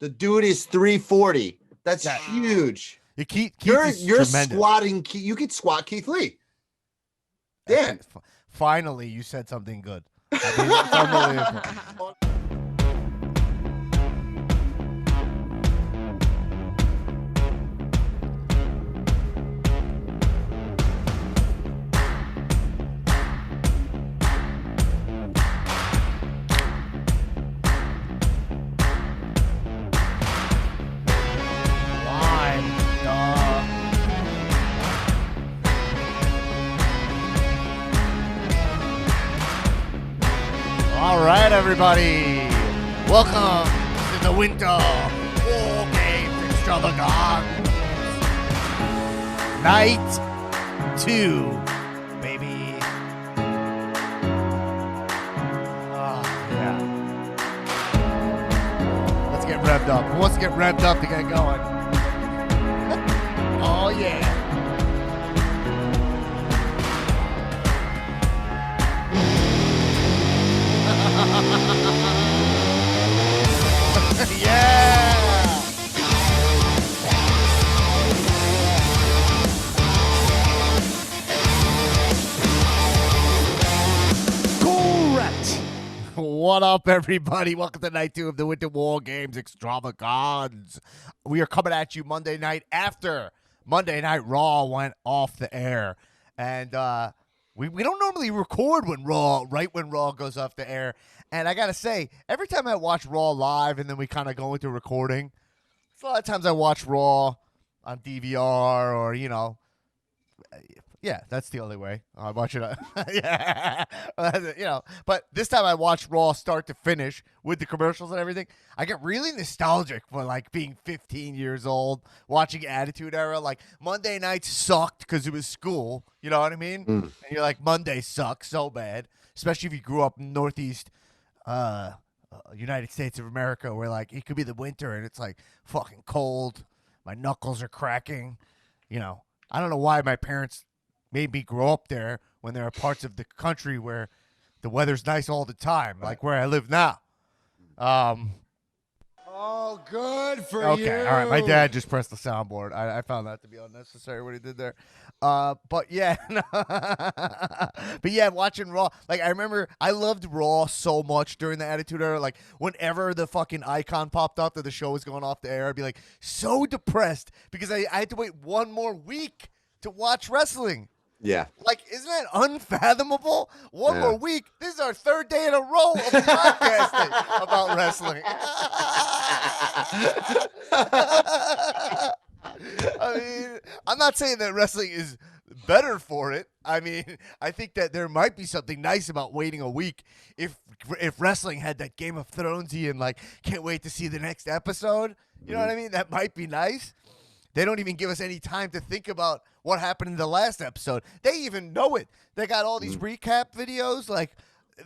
The dude is 340. That's huge. You're squatting. You could squat Keith Lee. Dan. Finally, you said something good. I mean, it's unbelievable. All right, everybody. Welcome to the Winter Wargames Extravaganza. Night 2, baby. Oh, yeah. Let's get revved up. Who wants to get revved up to get going? Oh, yeah. Yeah! Correct! What up, everybody? Welcome to night 2 of the Winter Wargames Extravaganza. We are coming at you Monday night after Monday Night Raw went off the air. And we don't normally record when Raw goes off the air. And I got to say, every time I watch Raw live and then we kind of go into recording, a lot of times I watch Raw on DVR or, yeah, that's the only way. I watch it. Yeah. But this time I watched Raw start to finish with the commercials and everything. I get really nostalgic for like being 15 years old, watching Attitude Era. Like Monday nights sucked because it was school. You know what I mean? And you're like, Monday sucks so bad, especially if you grew up in Northeast United States of America, where like it could be the winter and it's like fucking cold. My knuckles are cracking. I don't know why my parents made me grow up there when there are parts of the country where the weather's nice all the time, like where I live now. Oh, good for you. Okay, all right. My dad just pressed the soundboard. I found that to be unnecessary what he did there. But yeah, watching Raw. Like I remember, I loved Raw so much during the Attitude Era. Like whenever the fucking icon popped up that the show was going off the air, I'd be like so depressed because I had to wait one more week to watch wrestling. Yeah. Like, isn't that unfathomable? One more week. This is our third day in a row of podcasting about wrestling. I mean, I'm not saying that wrestling is better for it. I mean, I think that there might be something nice about waiting a week if wrestling had that Game of Thronesy and like can't wait to see the next episode. You know what I mean? That might be nice. They don't even give us any time to think about what happened in the last episode. They even know it. They got all these recap videos. Like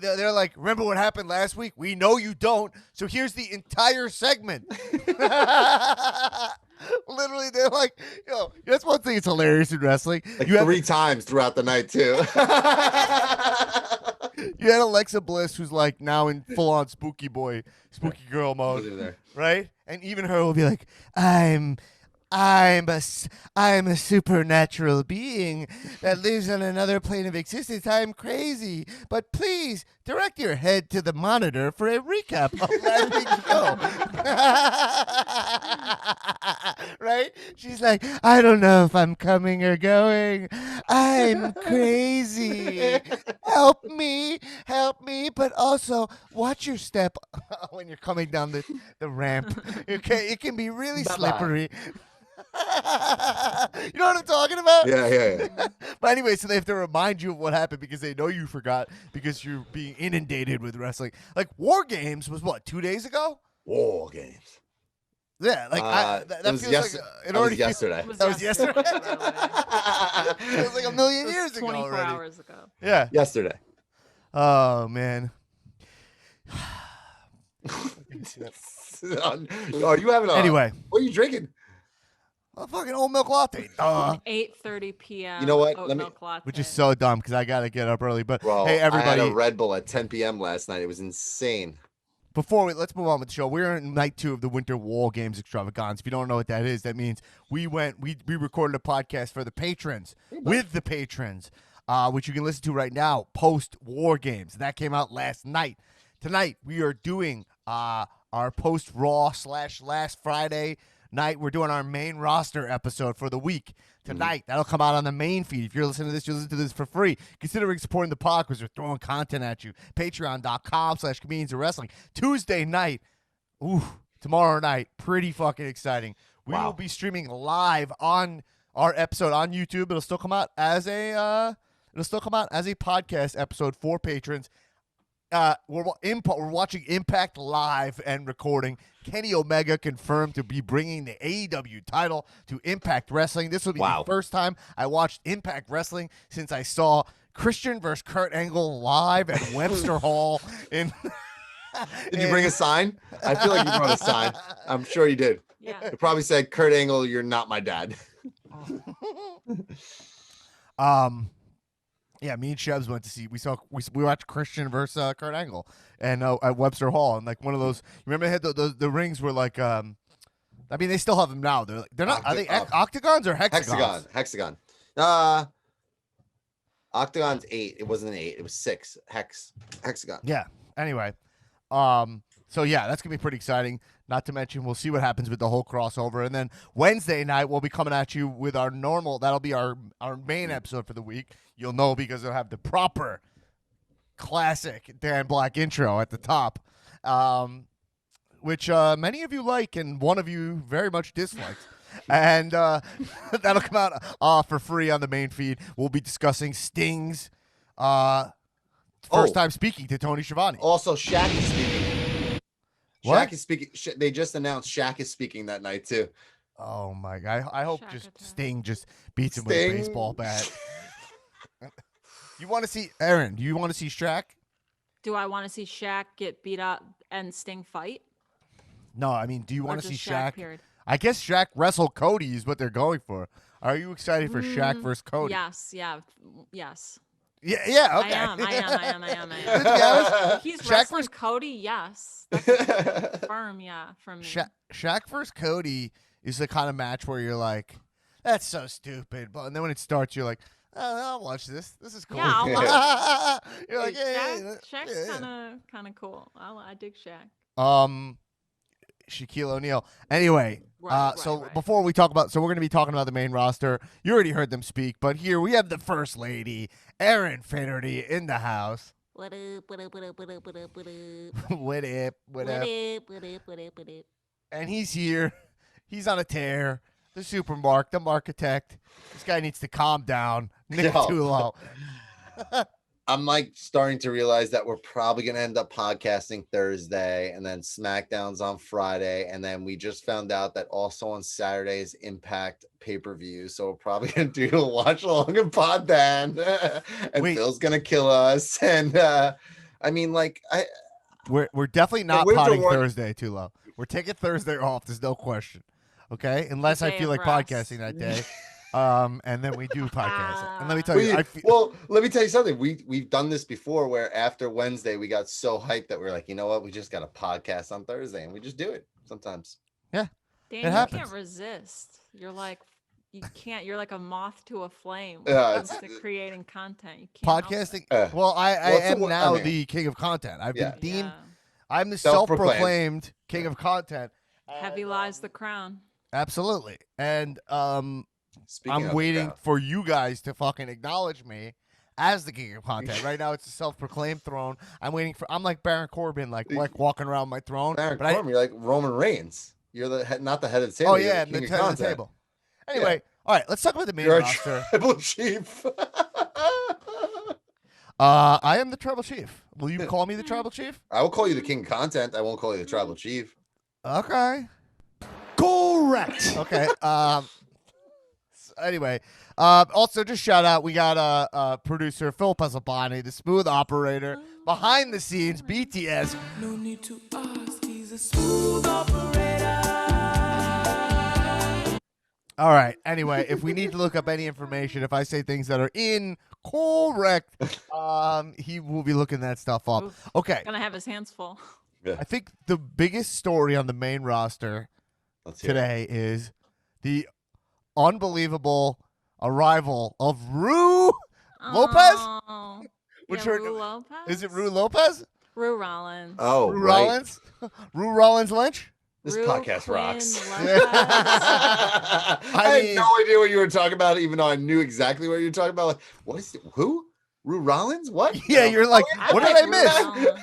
they're like, remember what happened last week? We know you don't. So here's the entire segment. Literally, they're like, that's one thing that's hilarious in wrestling. Like you 3 times throughout the night, too. You had Alexa Bliss, who's like now in full-on spooky girl mode, right? And even her will be like, I'm a supernatural being that lives on another plane of existence. I'm crazy. But please direct your head to the monitor for a recap of last week's show. Right? She's like, I don't know if I'm coming or going. I'm crazy. Help me. But also watch your step when you're coming down the ramp. Okay? It can be really slippery. You know what I'm talking about? Yeah. But anyway, so they have to remind you of what happened because they know you forgot because you're being inundated with wrestling. Like War Games was what, 2 days ago? War Games. Yeah, like that feels like it already yesterday. That was yesterday. It was like a million years ago 24 already. hours ago. Yeah. Yesterday. Oh man. Are you having Anyway. What are you drinking? A fucking old milk latte. 8:30 p.m. You know what? Oat milk latte. Which is so dumb because I gotta get up early. But Bro, hey, everybody. I had a Red Bull at 10 p.m. last night. It was insane. let's move on with the show. We're in night 2 of the Winter Wargames extravaganza. If you don't know what that is, that means we recorded a podcast for the patrons, with the patrons, which you can listen to right now, post Wargames. That came out last night. Tonight, we are doing our post Raw / last Friday night. We're doing our main roster episode for the week. Tonight, that'll come out on the main feed. If you're listening to this, you'll listen to this for free. Considering supporting the pod because we're throwing content at you. Patreon.com/comedians of wrestling. Tuesday night, tomorrow night, pretty fucking exciting. We will be streaming live on our episode on YouTube. It'll still come out as a podcast episode for patrons. We're watching Impact live and recording. Kenny Omega confirmed to be bringing the AEW title to Impact Wrestling. This will be the first time I watched Impact Wrestling since I saw Christian versus Kurt Angle live at Webster Hall. Did you bring a sign? I feel like you brought a sign. I'm sure you did. Yeah. It probably said, "Kurt Angle, you're not my dad." Yeah, me and Shebs went to see. We watched Christian versus Kurt Angle, and at Webster Hall, and like one of those. You remember they had the rings were like. I mean, they still have them now. They're not. Are they octagons or hexagons? Hexagon. Octagon's 8. It wasn't an 8. It was 6. Hexagon. Yeah. Anyway, so yeah, that's gonna be pretty exciting. Not to mention, we'll see what happens with the whole crossover, and then Wednesday night we'll be coming at you with our normal. That'll be our main episode for the week. You'll know because it'll have the proper classic Dan Black intro at the top, which many of you like and one of you very much dislikes. And that'll come out for free on the main feed. We'll be discussing Sting's first time speaking to Tony Schiavone. Also, Shaq is speaking. What? Shaq is speaking. They just announced Shaq is speaking that night too. Oh my god! I hope Shaq just attack. Sting just beats him with a baseball bat. You want to see Erin? Do you want to see Shaq? Do I want to see Shaq get beat up and Sting fight? No, I mean, do you Or want to see just Shaq? Period? I guess Shaq wrestle Cody is what they're going for. Are you excited for Shaq versus Cody? Yes. Yes. Yeah. Okay. I am. To be honest, He's Shaq wrestling versus Cody. Yes. That's firm. Yeah. From me. Shaq versus Cody is the kind of match where you're like, that's so stupid, and then when it starts, you're like, oh, I'll watch this. This is cool. Yeah, I'll watch You're like, Shaq's kind of cool. I dig Shaq. Shaquille O'Neal. Anyway, Right. before we talk about, we're going to be talking about the main roster. You already heard them speak, but here we have the first lady, Erin Finnerty, in the house. What up? What up? What up? What up? What up? What up? What up? What up? What up? What up? What up? And he's here. He's on a tear. The supermark, the architect. This guy needs to calm down. Nick Tullo. I'm like starting to realize that we're probably going to end up podcasting Thursday, and then SmackDown's on Friday. And then we just found out that also on Saturday is Impact pay-per-view. So we're probably going to do a watch along and pod then. And Phil's going to kill us. And I mean, like, we're definitely not potting Thursday, Tullo. We're taking Thursday off. There's no question. Okay, unless I feel like podcasting that day, and then we do podcast. And let me tell you, let me tell you something. We've done this before, where after Wednesday we got so hyped that we're like, you know what, we just got a podcast on Thursday, and we just do it sometimes. Yeah, Dan, it happens. You can't resist. You're like a moth to a flame. Yeah, When it comes to creating content. You can't Podcasting. help I am now the king of content. I've been deemed. Yeah. I'm the self-proclaimed king of content. Heavy lies the crown. Absolutely. And I'm Speaking waiting for you guys to fucking acknowledge me as the king of content. Right now it's a self-proclaimed throne. I'm like Baron Corbin, like walking around my throne. Baron Corbin, you're like Roman Reigns. You're not the head of the table. Oh yeah, the head of the table. Anyway, all right, let's talk about the main roster. Tribal chief. I am the tribal chief. Will you call me the tribal chief? I will call you the king of content. I won't call you the tribal chief. Okay. Correct. Okay. Anyway, also just shout out. We got producer Phil Pesapani, the smooth operator behind the scenes. BTS. No need to ask. He's a smooth operator. All right. Anyway, if we need to look up any information, if I say things that are incorrect, he will be looking that stuff up. Oof. Okay. Gonna have his hands full. Yeah. I think the biggest story on the main roster Let's hear it. today is the unbelievable arrival of Rue Lopez? Oh, Which yeah, her- Rue Lopez. Is it Rue Lopez? Rue Rollins. Oh, Rue right. Rollins? Rue Rollins Lynch? This Rue podcast Quinn rocks. Lopez. I had mean- no idea what you were talking about, even though I knew exactly what you were talking about. Like, what is it? Who? Rue Rollins? What? Yeah, you're like, I what did like I Rue miss? Rollins. Well,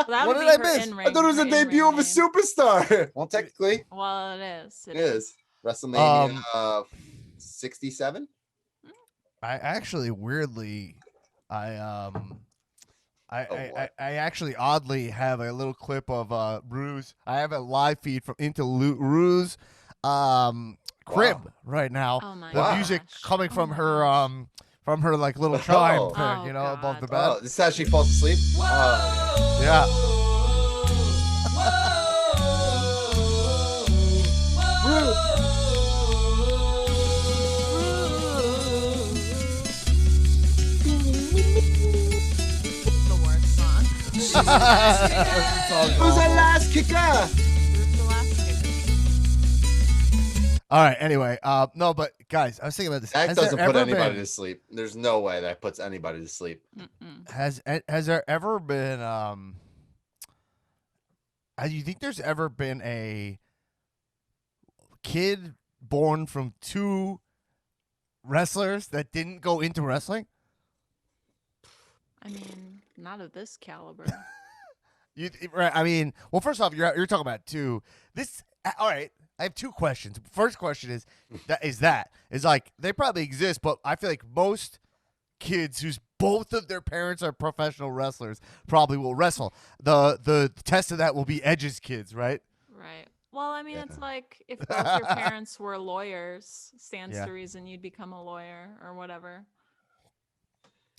that What would did I be her miss? in-ring- I thought it was her a debut in-ring of a name. superstar. Well, technically, Well, it is. it is. WrestleMania 67. I actually weirdly, I what? actually oddly have a little clip of Rue's. I have a live feed from Rue's crib right now. Oh my The Wow. music gosh. coming Oh from my her gosh. from her like little chime Oh. thing, Oh, you know, above the God. bed. Oh, this is how she falls asleep. Oh, Yeah. The worst song. who's that last kicker? Rue's the last kicker. All right. Anyway, no, but guys, I was thinking about this. That Has there doesn't put ever anybody been- to sleep. There's no way that puts anybody to sleep. Mm-mm. Has there ever been do you think there's ever been a kid born from two wrestlers that didn't go into wrestling? I mean, not of this caliber. Right, I mean, well, first off, you're talking about two. This all right. I have two questions. First question is like they probably exist, but I feel like most kids whose both of their parents are professional wrestlers probably will wrestle. The test of that will be Edge's kids, right? Right. Well, I mean, Yeah. it's like if both your parents were lawyers, stands Yeah. to reason you'd become a lawyer or whatever.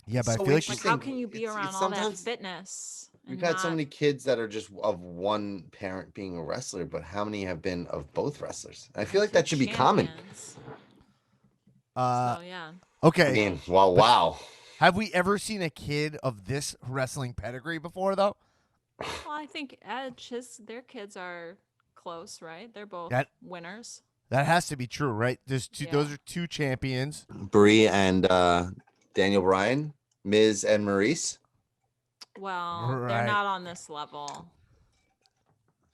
Yeah, but So I feel like Like, Interesting. how can you be It's- around it's all that sometimes- fitness? We've and had so not- many kids that are just of one parent being a wrestler, but how many have been of both wrestlers? I feel like that should be common. champions. So yeah. I okay. mean, well, wow. Have we ever seen a kid of this wrestling pedigree before, though? Well, I think their kids are close, right? They're both That- winners. That has to be true, right? There's two. Yeah. Those are two champions. Bree and Daniel Bryan, Miz and Maurice, Well, Right. they're not on this level.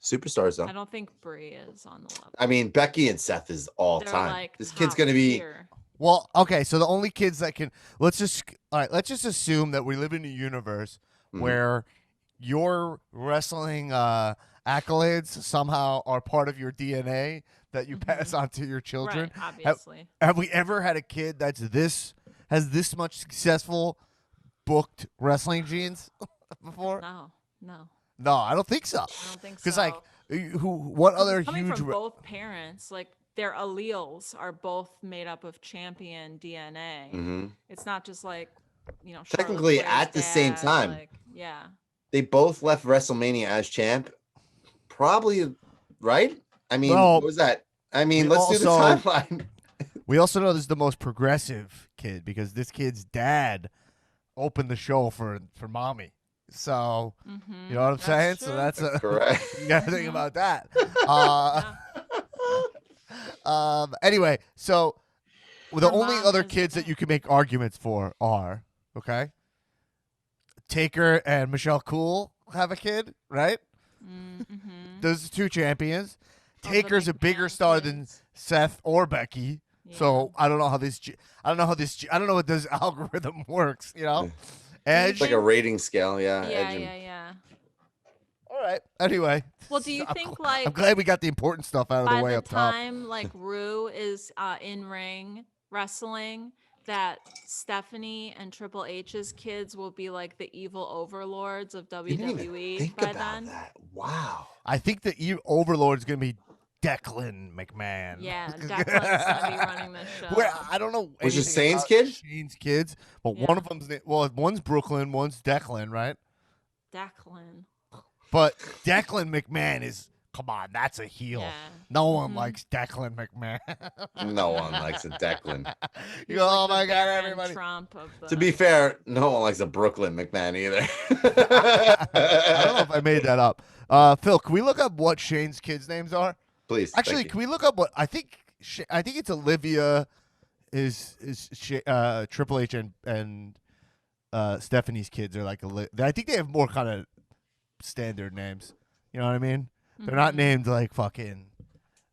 superstars I though. don't think Brie is on the level. I mean, Becky and Seth is all They're time. like This kid's top gonna be. tier. Well, okay, so the only kids that can let's just assume that we live in a universe Mhm. where your wrestling accolades somehow are part of your DNA that you pass on to your children. Right, obviously. Have we ever had a kid has this much successful booked wrestling genes before? No, No, I don't think so. I don't think so. Because like, what other Coming huge? from both parents, like their alleles are both made up of champion DNA. Mhm. It's not just like, Charlotte Technically, Flair's at the same dad, time. Like, yeah. They both left WrestleMania as champ. Probably, right? I mean, Well, what was that? I mean, we let's do the also- timeline. We also know this is the most progressive kid because this kid's dad opened the show for mommy. So Mm-hmm. you know what I'm saying? So that's a Correct. you got to think about that. Anyway, so the Her only mom other is the kids that best. you can make arguments for are Taker and Michelle Cool have a kid, right? Mm-hmm. Those are two champions. Those are the Taker's a bigger McMahon star than kids. Seth or Becky. So I don't know how I don't know what this algorithm works. You know, Edge. It's like a rating scale, yeah. Yeah, Edge and- yeah. All right. Anyway. Well, do you think I'm like glad we got the important stuff out of by the way the up top. time like Rue is in ring wrestling, that Stephanie and Triple H's kids will be like the evil overlords of Didn't even WWE think by about then? that. Wow. I think the Overlord is going to be Declan McMahon. Yeah, Declan's gonna be running this show. Where I don't know. Was it anything Shane's about kid? Shane's kids, but Yeah. one of them's one's Brooklyn, one's Declan, right? Declan. But Declan McMahon is come on, that's a heel. Yeah. No one Mhm. likes Declan McMahon. No one likes a Declan. You He's go, like oh the my God, Baron everybody. Trump of the. To be fair, no one likes a Brooklyn McMahon either. I don't know if I made that up. Phil, can we look up what Shane's kids' names are? Please. Actually, thank you. can we look up what I think? I think it's Olivia, Triple H and Stephanie's kids are like I think they have more kind of standard names. You know what I mean? They're not Mhm. named like fucking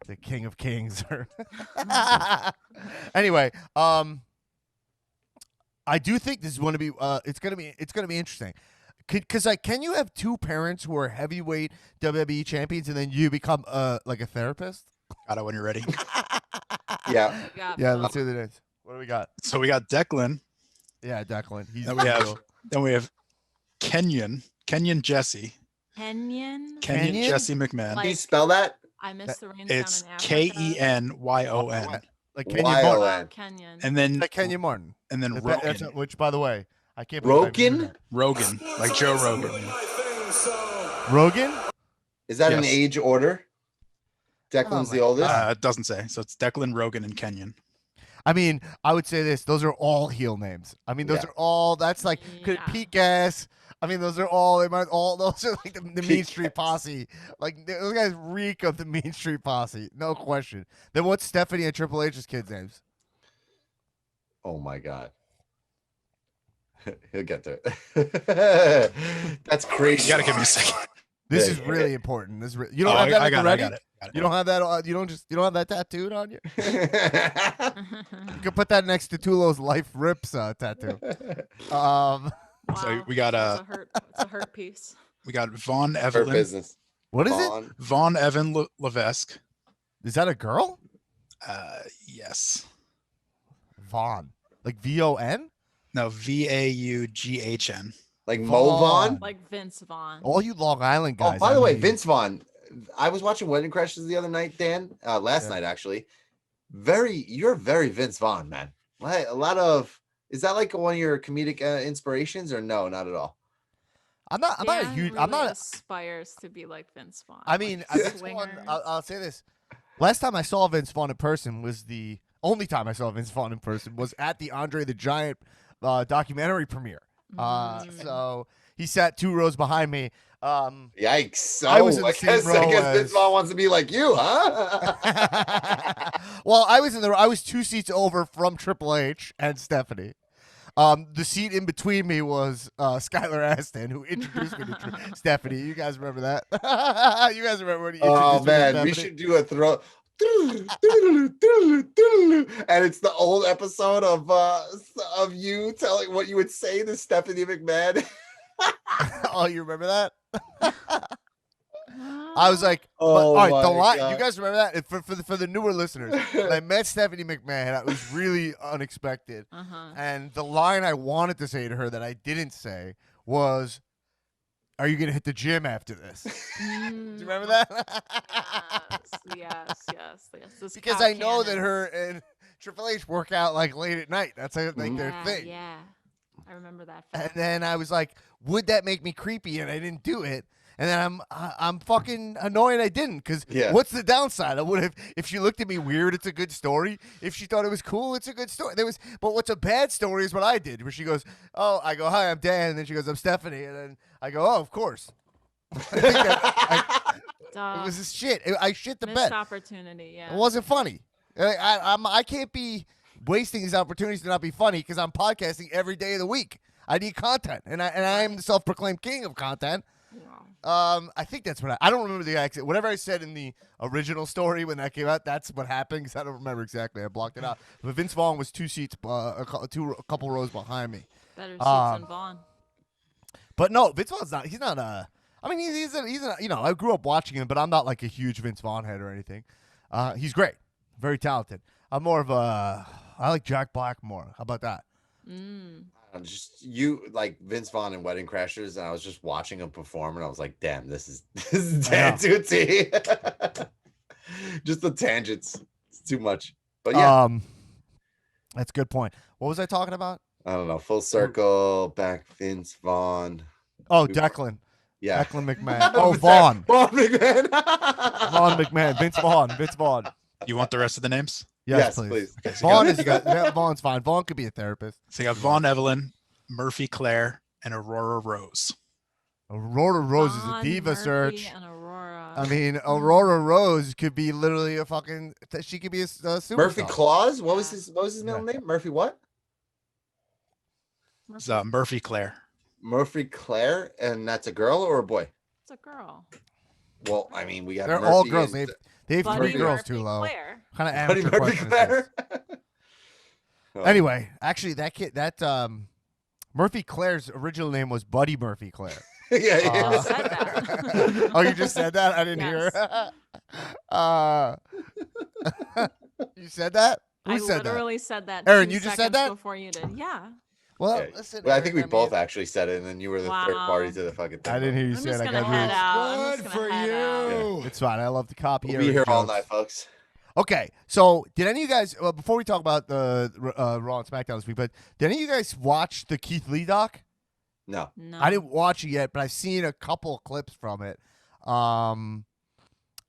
the King of Kings or. Anyway, I do think this is going to be it's gonna be interesting. Because like, can you have two parents who are heavyweight WWE champions and then you become like a therapist? Got it when you're ready. Yeah. Yeah. Yeah, let's do the names. What do we got? So we got Declan. Yeah, Declan. He's Then we have real. Kenyon Jesse. Kenyon. Kenyon? Jesse McMahon. Can you Like- spell that? I missed the rains It's down in Africa. Kenyon. Like Kenyon Martin. Y-O-N. Wow, Kenyon. And then Like Kenyon Martin. and then That's Rogan. which, by the way, I can't believe I knew Rogan? that. Rogan. Like Joe Rogan. Rogan? Is that in Yes. age order? Declan's my the oldest. It doesn't say. So it's Declan, Rogan, and Kenyon. I mean, I would say this. Those are all heel names. I mean, those Yeah. are all, that's like Yeah. Pete Gas. I mean, those are all, those are like the Mean Pete Street Posse. Like, those guys reek of the Mean Street Posse. No question. Then what's Stephanie and Triple H's kids' names? Oh my God. He'll get to it. That's crazy. You gotta give me a second. This Yeah. is really important. This is you don't Oh, have that I at the got ready? it. You don't have that. You don't have that tattooed on you. You can put that next to Tullo's Life Rips tattoo. Wow. So we got It's a hurt piece. we got Von Her Evelyn. business. What is it? Vaughn. Von Evan Levesque. Is that a girl? Yes. Vaughn, like VON. No, VAUGHN. Like Vaughn. Mo Vaughn. Like Vince Vaughn. All you Long Island guys. Oh, by the I way, mean- Vince Vaughn. I was watching Wedding Crashes the other night, Dan. Last Yeah. night actually. You're very Vince Vaughn, man. Like, a lot of. Is that like one of your comedic inspirations, or no, not at all? I'm not a Dan huge. Really I'm not. aspires to be like Vince Vaughn. I mean, like Vince Vaughn, swingers. I'll say this. Last time I saw Vince Vaughn in person was the only time I saw Vince Vaughn in person was at the Andre the Giant documentary premiere. So he sat 2 rows behind me. Yikes! So I was in the same I row guess as- Vince Vaughn wants to be like you, huh? Well, I was 2 seats over from Triple H and Stephanie. The seat in between me was Skylar Aston, who introduced me to Stephanie. You guys remember that? You guys remember when he introduced Oh me to man, we Stephanie? should do a throw. And it's the old episode of you telling what you would say to Stephanie McMahon. Oh, you remember that? I was like, Oh all right, the my line. God. You guys remember that? For the newer listeners, when I met Stephanie McMahon, it was really unexpected. Uh-huh. And the line I wanted to say to her that I didn't say was, "Are you gonna hit the gym after this?" Do you remember that? Yes. This Because cow I know that cannon. her and Triple H work out like late at night. That's like their thing. Yeah, I remember that. And fact. then I was like, would that make me creepy? And I didn't do it. And then I'm fucking annoyed I didn't, because Yeah. what's the downside? I would have, if she looked at me weird, it's a good story. If she thought it was cool, it's a good story. But what's a bad story is what I did, where she goes, oh, I go, hi, I'm Dan, and then she goes, I'm Stephanie, and then I go, oh, of course. I think that Duh. it was this shit. I shit the Missed bed. opportunity. Yeah. It wasn't funny. I can't be wasting these opportunities to not be funny because I'm podcasting every day of the week. I need content, and I am the self-proclaimed king of content. Wow. I think that's what I don't remember the exit. Whatever I said in the original story when that came out, that's what happened. Because I don't remember exactly. I blocked it out. But Vince Vaughn was 2 seats, a couple rows behind me. Better seats than Vaughn. But no, Vince Vaughn's not. He's not a. I mean, he's a. You know, I grew up watching him, but I'm not like a huge Vince Vaughn head or anything. He's great, very talented. I'm more of a. I like Jack Black more. How about that? Just you like Vince Vaughn and Wedding Crashers, and I was just watching him perform, and I was like, "Damn, this is Dan to a T." Just the tangents, it's too much. But yeah, That's a good point. What was I talking about? I don't know. Full circle back, Vince Vaughn. Oh, Declan. Yeah. Declan McMahon. Oh, Vaughn. Vaughn McMahon. Vaughn McMahon. Vince Vaughn. Vince Vaughn. You want the rest of the names? Yes, Yes, please. Okay, so Vaughn you is good. Yeah, Vaughn's fine. Vaughn could be a therapist. got Vaughn Evelyn, Murphy Claire, and Aurora Rose. Aurora Rose is a Vaughn, diva Murphy, search. and Aurora. I mean, Aurora Rose could be literally a fucking. She could be a superstar. Murphy Claus. What was Yeah. his middle name? Murphy what? It's Murphy Claire. Murphy Claire, and that's a girl or a boy? It's a girl. Well, I mean, we got. They're Murphy all girls. and- They have Buddy three girls Murphy too low. Claire. Kind of Buddy amateur Murphy question is this. Claire. Oh. Anyway, actually, that Murphy Claire's original name was Buddy Murphy Claire. Yeah, I yeah. just said that. Oh, you just said that? I didn't hear. You said that? Who I said that? literally said that. Erin, 2 you just said seconds that? before you did. Yeah. Well, Yeah. listen. Well, I think we Erin, both mean, actually said it, and then you were the third party Wow. to the fucking thing. I didn't hear you I'm say just it. I gonna got head rude. out. I'm just Good gonna for head out. you. It's fine. I love to copy. We'll be Erin's here all jokes. night, folks. Okay, so did any of you guys? Well, before we talk about the Raw and SmackDown this week, but did any of you guys watch the Keith Lee doc? No. No. I didn't watch it yet, but I've seen a couple of clips from it.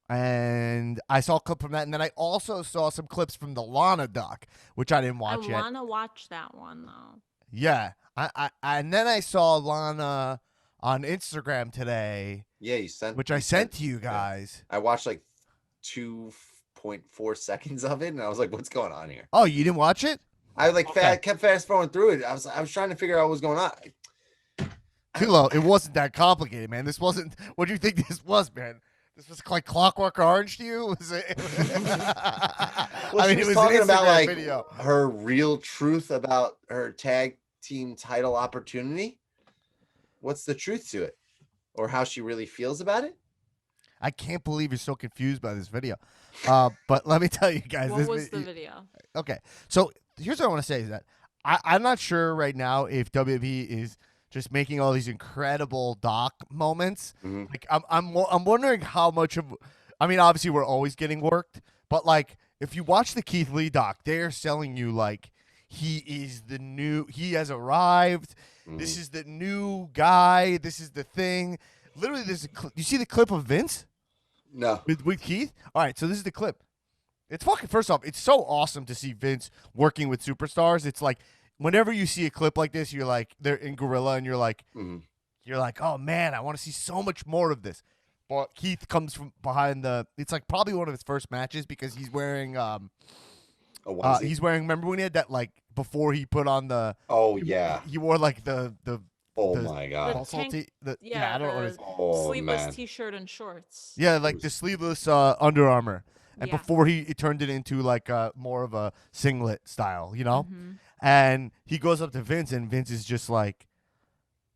And I saw a clip from that, and then I also saw some clips from the Lana doc, which I didn't watch I yet. want to watch that one though. Yeah, I and then I saw Lana on Instagram today, Yeah, you sent. which I sent to you guys. I watched like 2.4 seconds of it, and I was like, "What's going on here?" Oh, you didn't watch it? I like Okay. kept fast forwarding through it. I was trying to figure out what was going on. Tullo, it wasn't that complicated, man. This wasn't. What do you think this was, man? This was like Clockwork Orange to you? Was it? Well, she was an talking about Instagram like video. her real truth about her tag team title opportunity. What's the truth to it, or how she really feels about it? I can't believe you're so confused by this video. But let me tell you guys. What this was the video? Okay, so here's what I want to say is that I'm not sure right now if WWE is just making all these incredible doc moments. Mhm. Like I'm wondering how much of. I mean, obviously we're always getting worked, but like if you watch the Keith Lee doc, they're selling you like he is the new. He has arrived. This is the new guy. This is the thing. Literally, there's you see the clip of Vince No. with Keith. All right, so this is the clip. It's fucking. First off, it's so awesome to see Vince working with superstars. It's like whenever you see a clip like this, you're like they're in Gorilla, and you're like, oh man, I want to see so much more of this. But Keith comes from behind the. It's like probably one of his first matches because he's wearing A onesie? he's wearing. Remember when he had that like before he put on the. Oh yeah. He wore like the Oh the- my god. muscle tank- tee. I Yeah, don't know what it is. Oh sleeveless man. T-shirt and shorts. Yeah, like the sleeveless Under Armour. And Yeah. before he turned it into like more of a singlet style, you know? Mhm. And he goes up to Vince, and Vince is just like,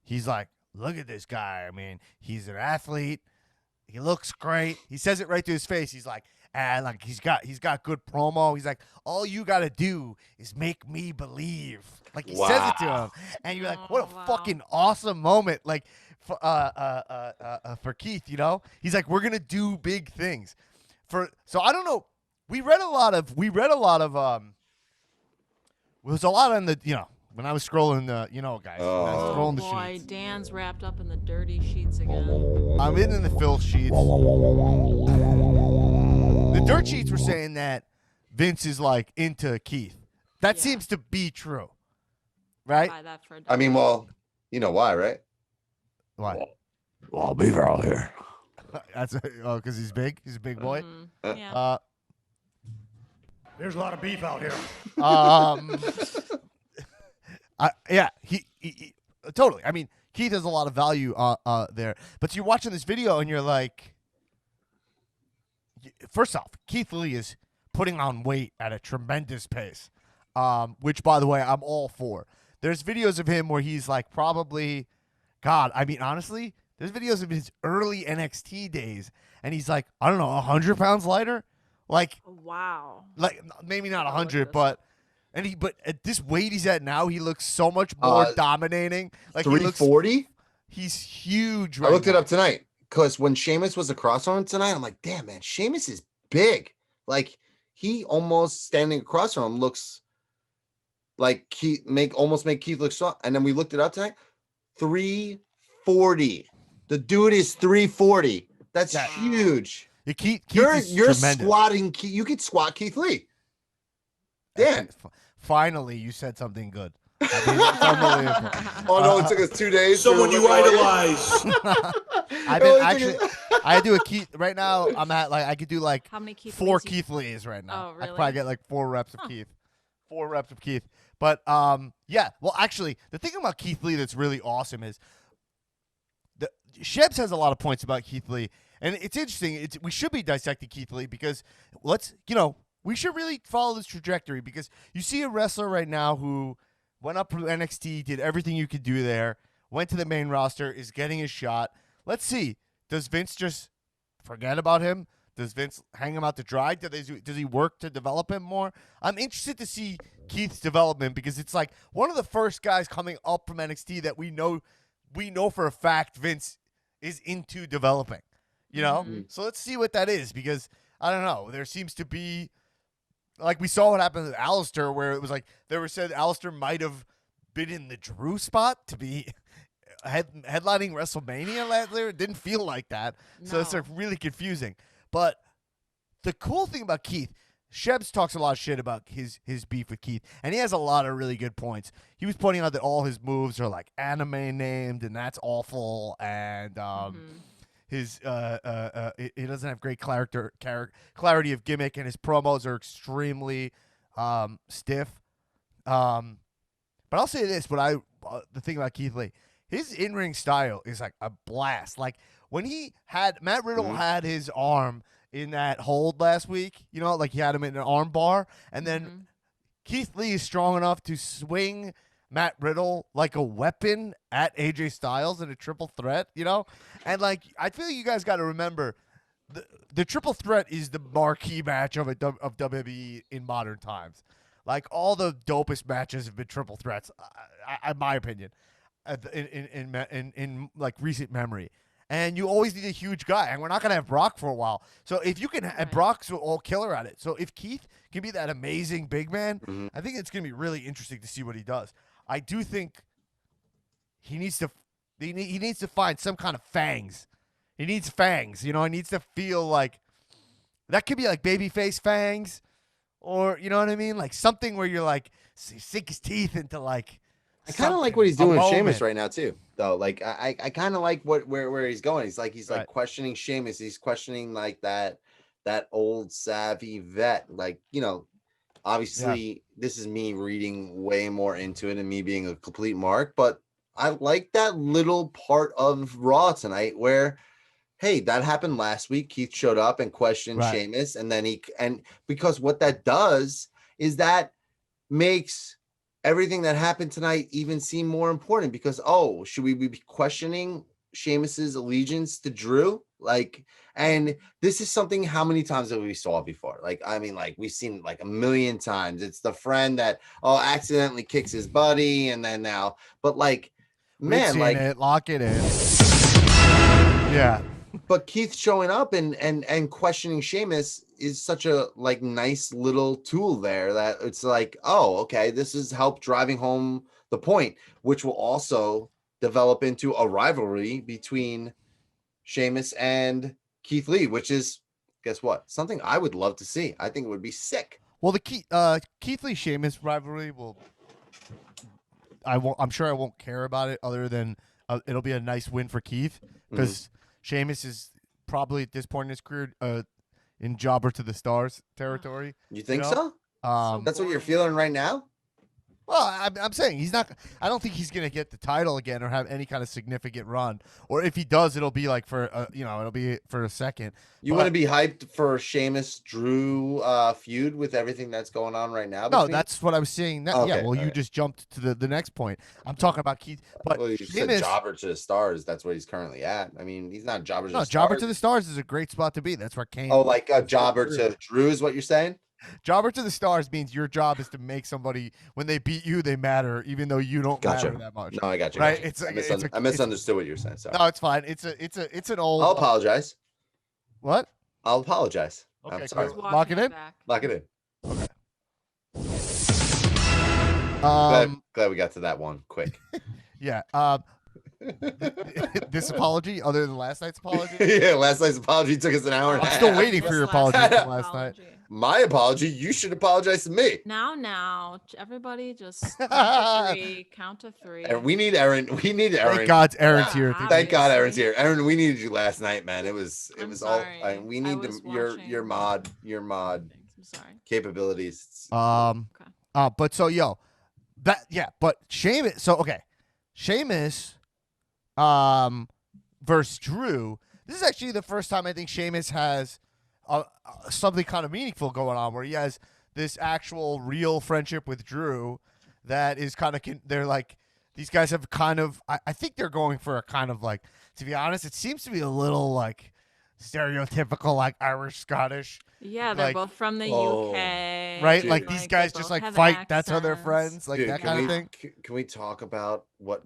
he's like, look at this guy. I mean, he's an athlete. He looks great. He says it right to his face. He's like, and like he's got good promo. He's like, all you gotta do is make me believe. Like he says it to him, and you're like, what a Oh, wow. fucking awesome moment. Like for Keith, you know, he's like, we're gonna do big things. So I don't know. We read a lot of there was a lot on the, you know, when I was scrolling the, you know, guys, when I was Oh. scrolling the Boy, sheets. Dan's wrapped up in the dirty sheets again. I'm in the filth sheets. The dirt sheets were saying that Vince is like into Keith. That Yeah. seems to be true, right? Buy that for a I mean, dollar. well, you know why, right? Why? Well, Beaver out here. That's because he's big. He's a big boy. Mhm. Yeah. There's a lot of beef out here. Yeah, he totally. I mean, Keith has a lot of value there. But you're watching this video and you're like, first off, Keith Lee is putting on weight at a tremendous pace, which, by the way, I'm all for. There's videos of him where he's like probably, God, I mean, honestly, there's videos of his early NXT days, and he's like, I don't know, 100 pounds lighter? Like, Wow. maybe not Gotta look 100, this but but at this weight he's at now, he looks so much more dominating. Like he looks, 340. he's huge. I Right looked it now. up tonight because when Sheamus was across from him tonight, I'm like, damn man, Sheamus is big. Like he almost standing across from him looks like Keith make Keith look strong. And then we looked it up tonight. 340. The dude is 340. That's Yeah. huge. Keith You're is tremendous. squatting. You could squat Keith Lee. Dan. Finally, you said something good. I mean, it's unbelievable. Oh no, it took us 2 days. Someone you idolize. I do a Keith right now. I'm at like I could do like How many Keith 4 Lees you- Keith Lees right now. Oh, I could really? probably get like 4 reps of Keith. 4 reps of Keith. But yeah. Well, actually, the thing about Keith Lee that's really awesome is Shebs has a lot of points about Keith Lee, and it's interesting. We should be dissecting Keith Lee because we should really follow this trajectory because you see a wrestler right now who went up from NXT, did everything you could do there, went to the main roster, is getting his shot. Let's see. Does Vince just forget about him? Does Vince hang him out to dry? Does he work to develop him more? I'm interested to see Keith's development because it's like one of the first guys coming up from NXT that we know for a fact Vince is into developing, you know? So let's see what that is because I don't know. There seems to be, like we saw what happened with Alistair where it was like they were said Alistair might have been in the Drew spot to be headlining WrestleMania last year. It didn't feel like that. So it's like really confusing. But the cool thing about Keith, Shebs talks a lot of shit about his beef with Keith, and he has a lot of really good points. He was pointing out that all his moves are like anime named, and that's awful. And his he doesn't have great clarity of gimmick, and his promos are extremely stiff. But I'll say this: the thing about Keith Lee, his in-ring style is like a blast. Like when Matt Riddle had his arm in that hold last week, like he had him in an arm bar, and then Keith Lee is strong enough to swing Matt Riddle like a weapon at AJ Styles in a triple threat, and like I feel you guys got to remember the triple threat is the marquee match of WWE in modern times. Like all the dopest matches have been triple threats, in my opinion, in like recent memory. And you always need a huge guy, and we're not going to have Brock for a while. So if you can, and Brock's all killer at it. So if Keith can be that amazing big man, I think it's going to be really interesting to see what he does. I do think he needs to find some kind of fangs. He needs fangs, He needs to feel like that could be like babyface fangs, or you know what I mean, like something where you're like sink his teeth into like. I kind of like what he's doing with Sheamus right now too, though. Like I kind of like where he's going. He's like questioning Sheamus. He's questioning like that old savvy vet. Like obviously this is me reading way more into it and me being a complete mark. But I like that little part of Raw tonight where, hey, that happened last week. Keith showed up and questioned Sheamus, and then because what that does is that makes everything that happened tonight even seem more important because, should we be questioning Sheamus's allegiance to Drew? Like, and this is something, how many times have we saw before? Like, I mean, like we've seen like a million times. It's the friend that, accidentally kicks his buddy. And then now, but like, man, like lock it in. Yeah. But Keith showing up and questioning Sheamus is such a like nice little tool there that it's like, okay, this is help driving home the point, which will also develop into a rivalry between Sheamus and Keith Lee, which is, guess what? Something I would love to see. I think it would be sick. Well, the Keith Lee Sheamus rivalry I'm sure I won't care about it other than it'll be a nice win for Keith because Sheamus is probably at this point in his career in jobber to the stars territory. You think so? That's what you're feeling right now? Well, I'm saying he's not. I don't think he's going to get the title again or have any kind of significant run. Or if he does, it'll be like it'll be for a second. You want to be hyped for Sheamus Drew feud with everything that's going on right now? No, that's what I was saying. Okay, you just jumped to the next point. I'm talking about Keith. But you said jobber to the stars. That's where he's currently at. I mean, he's not jobber to the stars. Jobber to the stars is a great spot to be. That's where Kane. Oh, like a jobber to Drew is what you're saying? Jobber to the stars means your job is to make somebody, when they beat you, they matter, even though you don't matter that much. No, I got you. Right? I misunderstood what you're saying. Sorry. No, it's fine. It's an old. I'll apologize. What? I'll apologize. Okay, I'm sorry. Lock it in. Lock it in. Okay. Glad we got to that one quick. Yeah. This apology, other than last night's apology. Yeah, last night's apology took us an hour and a I'm half. still waiting for This your last apology night's from last night. apology. My apology. You should apologize to me. Now, everybody just count to three. And we need Erin. We need Erin. Thank God Erin's here. Yeah, Thank God obviously. Erin's here. Erin, we needed you last night, man. It was I'm all. sorry. We I need was your watching- your mod I'm sorry. capabilities. Okay. But so but Sheamus. So okay, Sheamus, versus Drew. This is actually the first time I think Sheamus has something kind of meaningful going on, where he has this actual real friendship with Drew that is kind of they're like these guys have kind of I think they're going for a kind of like, to be honest, it seems to be a little like stereotypical like Irish Scottish. Yeah, they're Like- both from the Oh. UK. Right, Dude. like these they guys both just like have fight. That's how they're accents. friends, like Dude, that can kind we, of thing. Can we talk about what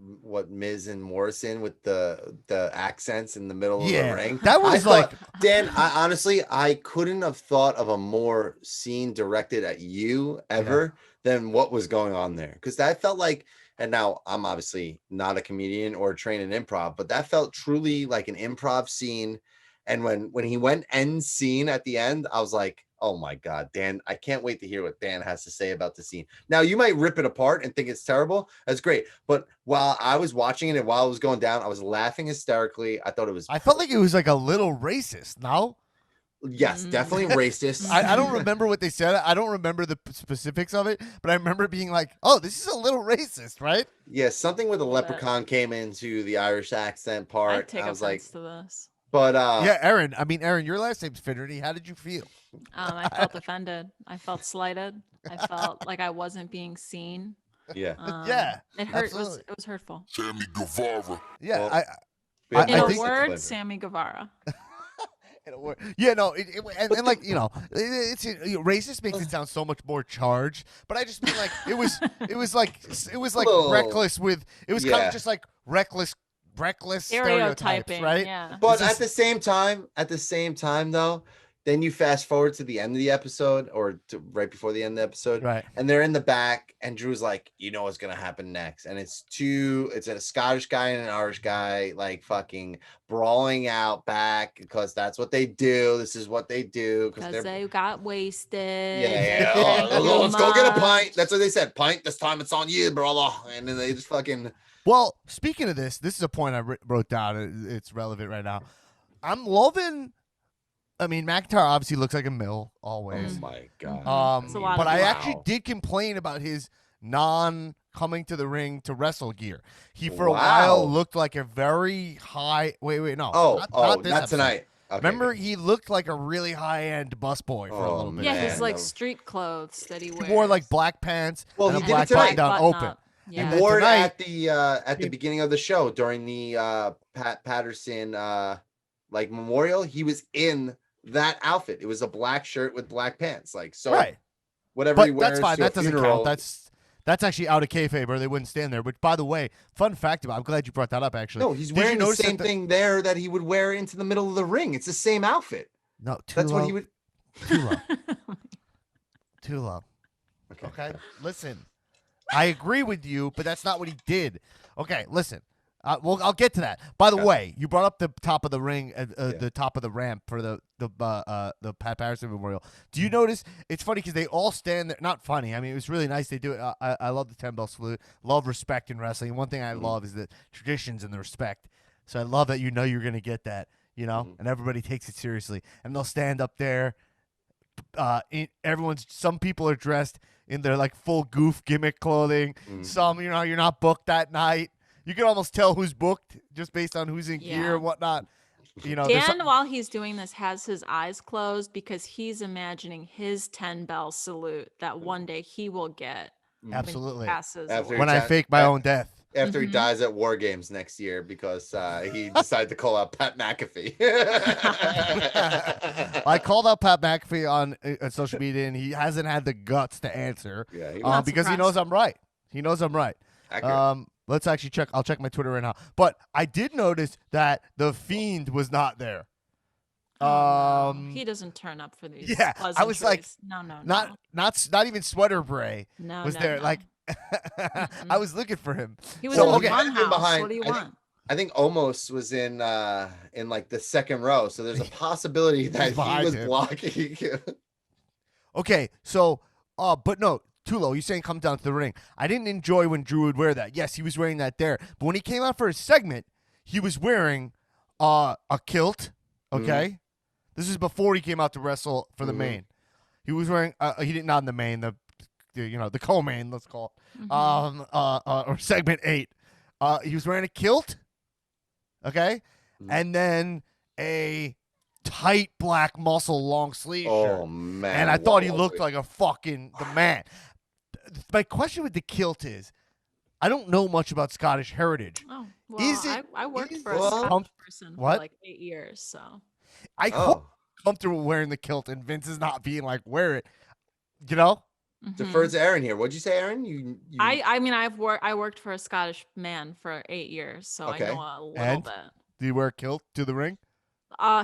Miz and Morrison with the accents in the middle of the Yeah, ring? that I was thought- like Dan, I honestly couldn't have thought of a more scene directed at you ever than what was going on there, because that felt like. And now I'm obviously not a comedian or trained in improv, but that felt truly like an improv scene. And when he went end scene at the end, I was like, oh my God, Dan, I can't wait to hear what Dan has to say about the scene. Now, you might rip it apart and think it's terrible. That's great. But while I was watching it and while it was going down, I was laughing hysterically. I thought it was, I felt like it was like a little racist. No, yes, definitely racist. I don't remember what they said. I don't remember the specifics of it, but I remember being like, "Oh, this is a little racist, right?" Yeah, something with a Love it. leprechaun came into the Irish accent I part. take I was offense like, to this. but Yeah, Erin. I mean, Erin, your last name's Finnerty. How did you feel? I felt offended. I felt slighted. I felt like I wasn't being seen. yeah. Yeah, It hurt. absolutely. It was hurtful. Sammy Guevara. Yeah, Well, I We have I In no a think- word. word, Sammy Guevara. yeah, no, and like it's racist makes it sound so much more charged. But I just mean like it was like Little- reckless with it was kind yeah. of just like reckless stereotypes, Stereotyping, right? Yeah. But It's just- at the same time though, then you fast forward to the end of the episode or to right before the end of the episode, Right. and they're in the back, and Drew's like, you know what's gonna happen next, and it's a Scottish guy and an Irish guy like fucking brawling out back because that's what they do. This is what they do Because they're they got wasted. yeah. They Oh, drank let's too go get a much. pint. That's what they said. Pint. This time it's on you, brother. And then they just fucking. Well, speaking of this is a point I wrote down. It's relevant right now. I'm loving. I mean, McIntyre obviously looks like a mill always. Oh my god. It's a lot But of I wow. actually did complain about his non-coming to the ring to wrestle gear. He for a Wow. while looked like a very high. Wait, no. Not this episode. tonight. Okay, Remember, good. he looked like a really high-end busboy for a Oh, little bit. Yeah, Man, his like no. street clothes that he wears. He wore like black pants Well, and he a did it black tonight. button-down Button open. up. He Yeah. then wore it tonight- at the beginning of the show during the Pat Patterson like memorial. He was in that outfit. It was a black shirt with black pants. Like so, Right. whatever he But wears. that's fine. to a That doesn't funeral, count. That's actually out of kayfabe, or they wouldn't stand there. Which, by the way, fun fact about. I'm glad you brought that up. Actually, no. He's Did you wearing the notice that same thing there that he would wear into the middle of the ring. It's the same outfit. No, That's what he would. Too low. Too low. Okay. Okay, listen. I agree with you, but that's not what he did. Okay, listen. Well, I'll get to that. By the Okay. way, you brought up the top of the ring, Yeah. the top of the ramp for the Pat Patterson Memorial. Do you notice? It's funny because they all stand there. Not funny. I mean, it was really nice. They do it. I love the 10 bell salute. Love respect in wrestling. One thing I love is the traditions and the respect. So I love that you're going to get that. And everybody takes it seriously. And they'll stand up there. Some people are dressed in their like full goof gimmick clothing. Some, you're not booked that night. You can almost tell who's booked just based on who's in gear Yeah. and whatnot. There's Dan, some- while he's doing this, has his eyes closed because he's imagining his 10 bell salute that one day he will get when he Absolutely. passes After away. When I Jack- fake my own death. After he Mhm. dies at War Games next year because he decided to call out Pat McAfee. I called out Pat McAfee on social media, and he hasn't had the guts to answer Yeah, he Not because he knows I'm right. He knows I'm right. accurate. Let's actually check. I'll check my Twitter right now. But I did notice that the Fiend was not there. Oh, no. He doesn't turn up for these. yeah, I was like, pleasantries. no. not even Sweater Bray No, was no, there. no. Like, I was looking for him. He was So, in okay. the Might have been funhouse. behind- What do you I think- want? I think Omos was in like the second row, so there's a possibility that he behind was him. blocking. Okay, so but no, Tullo, he's saying come down to the ring. I didn't enjoy when Drew would wear that. Yes, he was wearing that there, but when he came out for his segment, he was wearing a kilt. Okay, this is before he came out to wrestle for the main. He was wearing he did not in the main, the the co-main, let's call it, or segment 8. He was wearing a kilt. Okay, and then a tight black muscle long sleeve shirt. Oh man! And I thought he looked like a fucking the man. My question with the kilt is, I don't know much about Scottish heritage. Oh, well, Is it- I worked is for a it Scottish person for what? like 8 years, so. I hope comfortable wearing the kilt, and Vince is not being like, wear it. You know? Defer to Erin here. What'd you say, Erin? You I mean, I worked for a Scottish man for 8 years, so I know a little And? bit. Do you wear a kilt to the ring?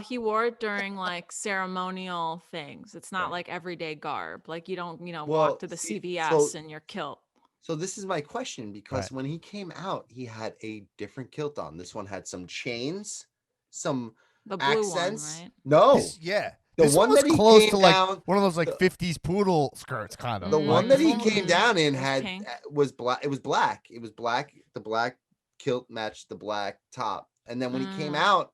He wore it during like ceremonial things. It's not like everyday garb. Like you don't, walk to the CVS in your kilt. So this is my question, because when he came out, he had a different kilt on. This one had some chains, some The blue accents. one, right? No, The the one one was that he close came to like down, one of those like 50s poodle skirts, kind of. the one that he came down in was had pink. was black. It was black. It was black. The black kilt matched the black top. And then when he came out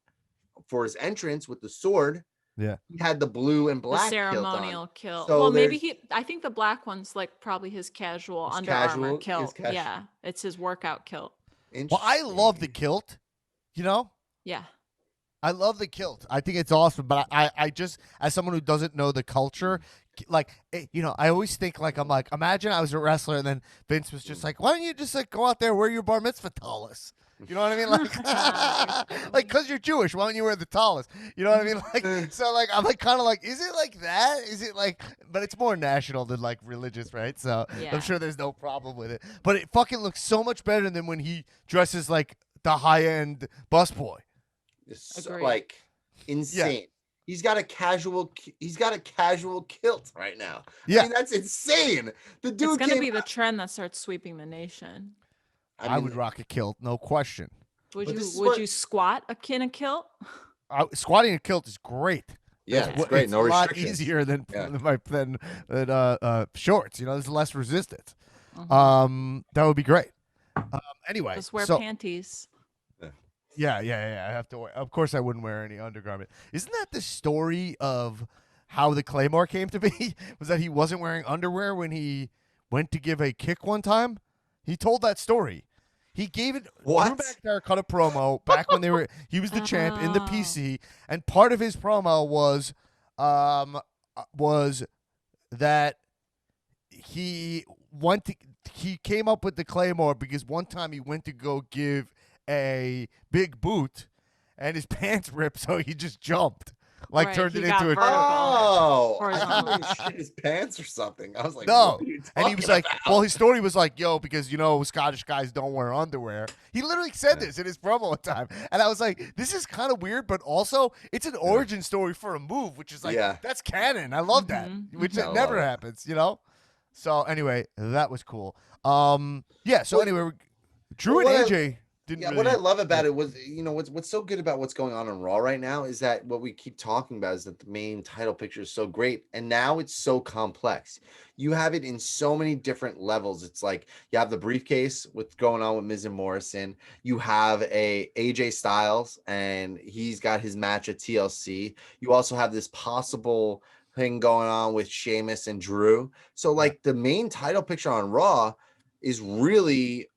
for his entrance with the sword, he had the blue and The black ceremonial kilt. kilt. So Well, maybe I think the black one's like probably his casual His Under casual- Armour his kilt. casual- Yeah, it's his workout kilt. Well, I love the kilt. You know? Yeah. I love the kilt. I think it's awesome, but I just, as someone who doesn't know the culture, like, I always think like, I'm like, imagine I was a wrestler and then Vince was just like, why don't you just like go out there, wear your bar mitzvah tallis? You know what I mean? Like, like, cause you're Jewish, why don't you wear the tallis? You know what I mean? Like, so like, I'm like, kind of like, is it like that? Is it like, but it's more national than like religious, right? So I'm sure there's no problem with it, but it fucking looks so much better than when he dresses like the high-end busboy. It's like insane. He's got a casual kilt right now. Yeah. I mean, that's insane. The dude It's gonna came be the trend that starts sweeping the nation. I would rock a kilt, no question. Would you squat in a kilt? Squatting a kilt is great. Yeah, it's great. No a lot restrictions. easier than shorts. You know, there's less resistance. Mm-hmm. That would be great. Anyway, Just wear so, panties. Yeah. I have to wear. Of course, I wouldn't wear any undergarment. Isn't that the story of how the Claymore came to be? Was that he wasn't wearing underwear when he went to give a kick one time? He told that story. He gave it. What? Drew McIntyre cut a promo back when he was the champ in the PC, and part of his promo was that he came up with the Claymore because one time he went to go give a big boot and his pants ripped, so he just jumped. Like Right, turned he it got into a vertical. Oh, I Horizontal. thought he shit his pants or something. I was like, no. what are you And he was talking like, about? well, his story was like, yo, because Scottish guys don't wear underwear. He literally said this in his promo one time. And I was like, this is kind of weird, but also it's an origin story for a move, which is like, that's canon. I love that, which I never love it. happens, So anyway, that was cool. So anyway, Drew Well, and AJ didn't really. What I love about it was, what's so good about what's going on in Raw right now is that what we keep talking about is that the main title picture is so great, and now it's so complex. You have it in so many different levels. It's like you have the briefcase with going on with Miz and Morrison. You have a AJ Styles, and he's got his match at TLC. You also have this possible thing going on with Sheamus and Drew. So like the main title picture on Raw is really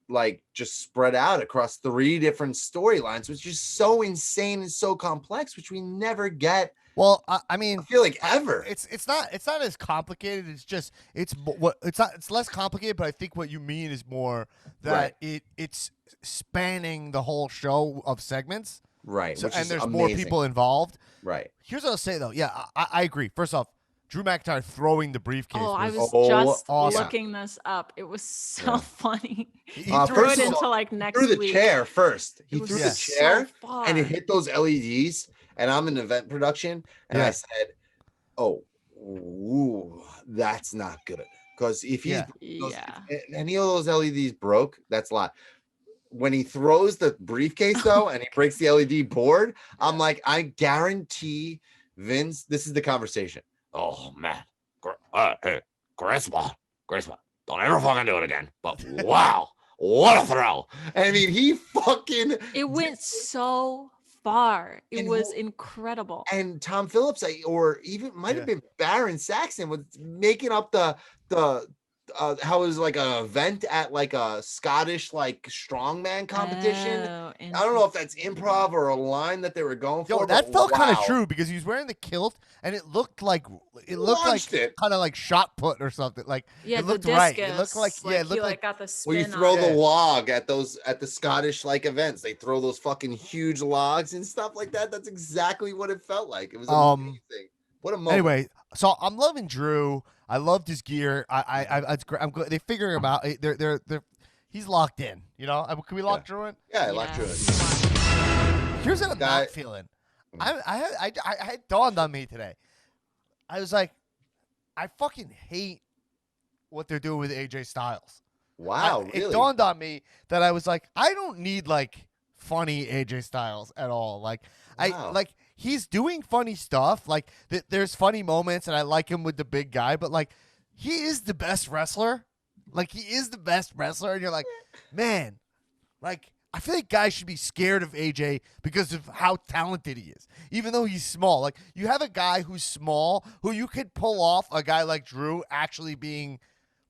like just spread out across 3 different storylines, which is so insane and so complex, which we never get. Well, I mean, I feel like ever. It's not as complicated. It's just it's less complicated. But I think what you mean is more that it's spanning the whole show of segments, right? So, which and is there's amazing. more people involved, right? Here's what I'll say though. Yeah, I agree. First off, Drew McIntyre throwing the briefcase. Oh, I was just awesome. looking this up. It was so funny. He First threw of it all, into like next threw the week. chair first. He It was threw the so chair far. and it hit those LEDs. And I'm in event production, and I said, "Oh, ooh, that's not good." Because if he's if any of those LEDs broke, that's a lot. when he throws the briefcase though, and he breaks the LED board, I'm like, I guarantee Vince, this is the conversation. Oh man, hey, Grandpa, don't ever fucking do it again. But wow, what a throw! I mean, he fucking. It went so far. It And was who- incredible. And Tom Phillips, or even might have been Baron Saxon, was making up the how it was like an event at like a Scottish like strongman competition. Oh, I don't know if that's improv or a line that they were going for. Yo, that but felt kind of wow. true because he was wearing the kilt and it looked like Launched it. kind of like shot put or something. Like Yeah, it the looked discus. right. It looked like yeah, it he looked like got the spin. Well, you throw on the it. log at the Scottish like events. They throw those fucking huge logs and stuff like that. That's exactly what it felt like. It was amazing. What a moment. Anyway, so I'm loving Drew. I loved his gear. I'm glad they figure him out. They're he's locked in. You know, can we lock Drew in? Yeah, I like Drew. Here's what I'm Guy- not feeling. I it dawned on me today. I was like, I fucking hate what they're doing with AJ Styles. Wow, It really? dawned on me that I was like, I don't need like funny AJ Styles at all. Like Wow. he's doing funny stuff. Like there's funny moments, and I like him with the big guy. But like, he is the best wrestler. Like he is the best wrestler, and you're like, man, like I feel like guys should be scared of AJ because of how talented he is, even though he's small. Like you have a guy who's small who you could pull off a guy like Drew actually being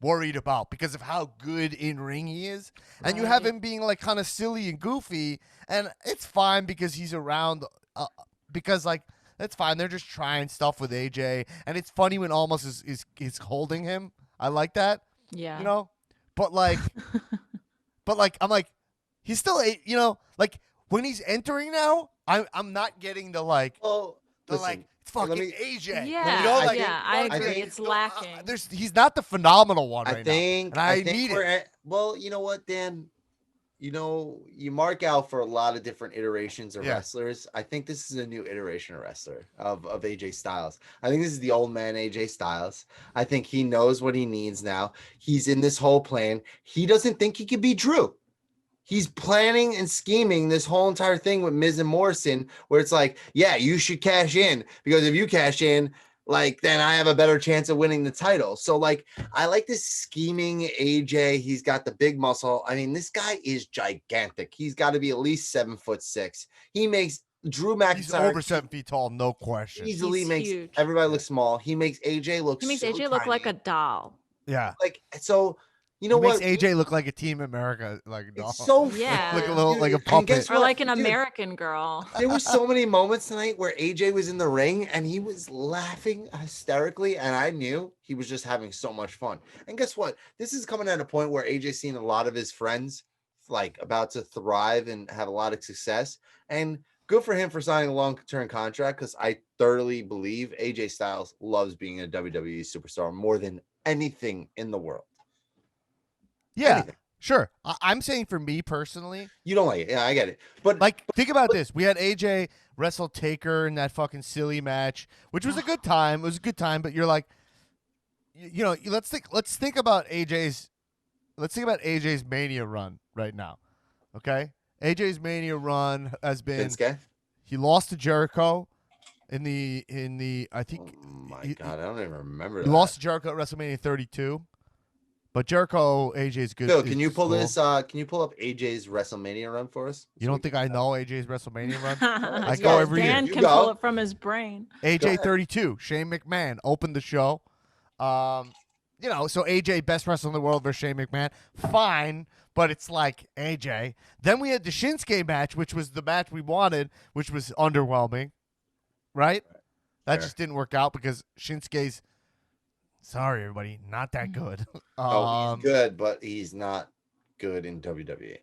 worried about because of how good in ring he is, and you have Right. him being like kind of silly and goofy, and it's fine because he's around. Because like that's fine. They're just trying stuff with AJ, and it's funny when Almost is holding him. I like that, Yeah. you know. But like, I'm like, he's still you know, like when he's entering now, I'm not getting the like Well, the listen, like it's fucking let me- AJ. Yeah, you know, like, yeah, I I agree. think- It's lacking. he's not the phenomenal one I right think now, and I think need we're it. at, well, you know what, Dan? You know, you mark out for a lot of different iterations of Yeah. wrestlers. I think this is a new iteration of wrestler of AJ Styles. I think this is the old man AJ Styles. I think he knows what he needs now. He's in this whole plan. He doesn't think he could be Drew. He's planning and scheming this whole entire thing with Miz and Morrison, where it's like, yeah, you should cash in because if you cash in, like, then I have a better chance of winning the title. So, like, I like this scheming AJ. He's got the big muscle. I mean, this guy is gigantic. He's got to be at least 7'6". He makes Drew McIntyre He's over 7 feet tall, no question. easily He's makes huge. everybody look small. He makes AJ look. He makes so AJ look like a tiny. doll. Yeah, like. So you know he what? makes AJ look like a Team America, like doll. It's so Yeah. Like a little- like a and puppet. guess Or what? like an Dude, American girl. There were so many moments tonight where AJ was in the ring and he was laughing hysterically, and I knew he was just having so much fun. And guess what? This is coming at a point where AJ's seen a lot of his friends like about to thrive and have a lot of success. And good for him for signing a long-term contract because I thoroughly believe AJ Styles loves being a WWE superstar more than anything in the world. Yeah, Anything. sure. I'm saying for me personally, You don't like it. Yeah, I get it. But like think about this: we had AJ wrestle Taker in that fucking silly match, which was a good time. It was a good time, but you're like, you know, let's think about AJ's Mania run right now. Okay, AJ's Mania run has been Shinsuke? he lost to Jericho in the I think Oh my he- god, I don't even remember he that. lost to Jericho at WrestleMania 32. But Jericho, AJ's good. Phil, can you is pull cool. this? Can you pull up AJ's WrestleMania run for us? You don't think I know AJ's WrestleMania run? I go every year. Dan You can go. pull it from his brain. AJ 32, Shane McMahon opened the show. You know, so AJ best wrestler in the world versus Shane McMahon. Fine, but it's like AJ. Then we had the Shinsuke match, which was the match we wanted, which was underwhelming. Right? That Fair. just didn't work out because Shinsuke's sorry everybody, not that good. Oh, he's good, but he's not good in WWE.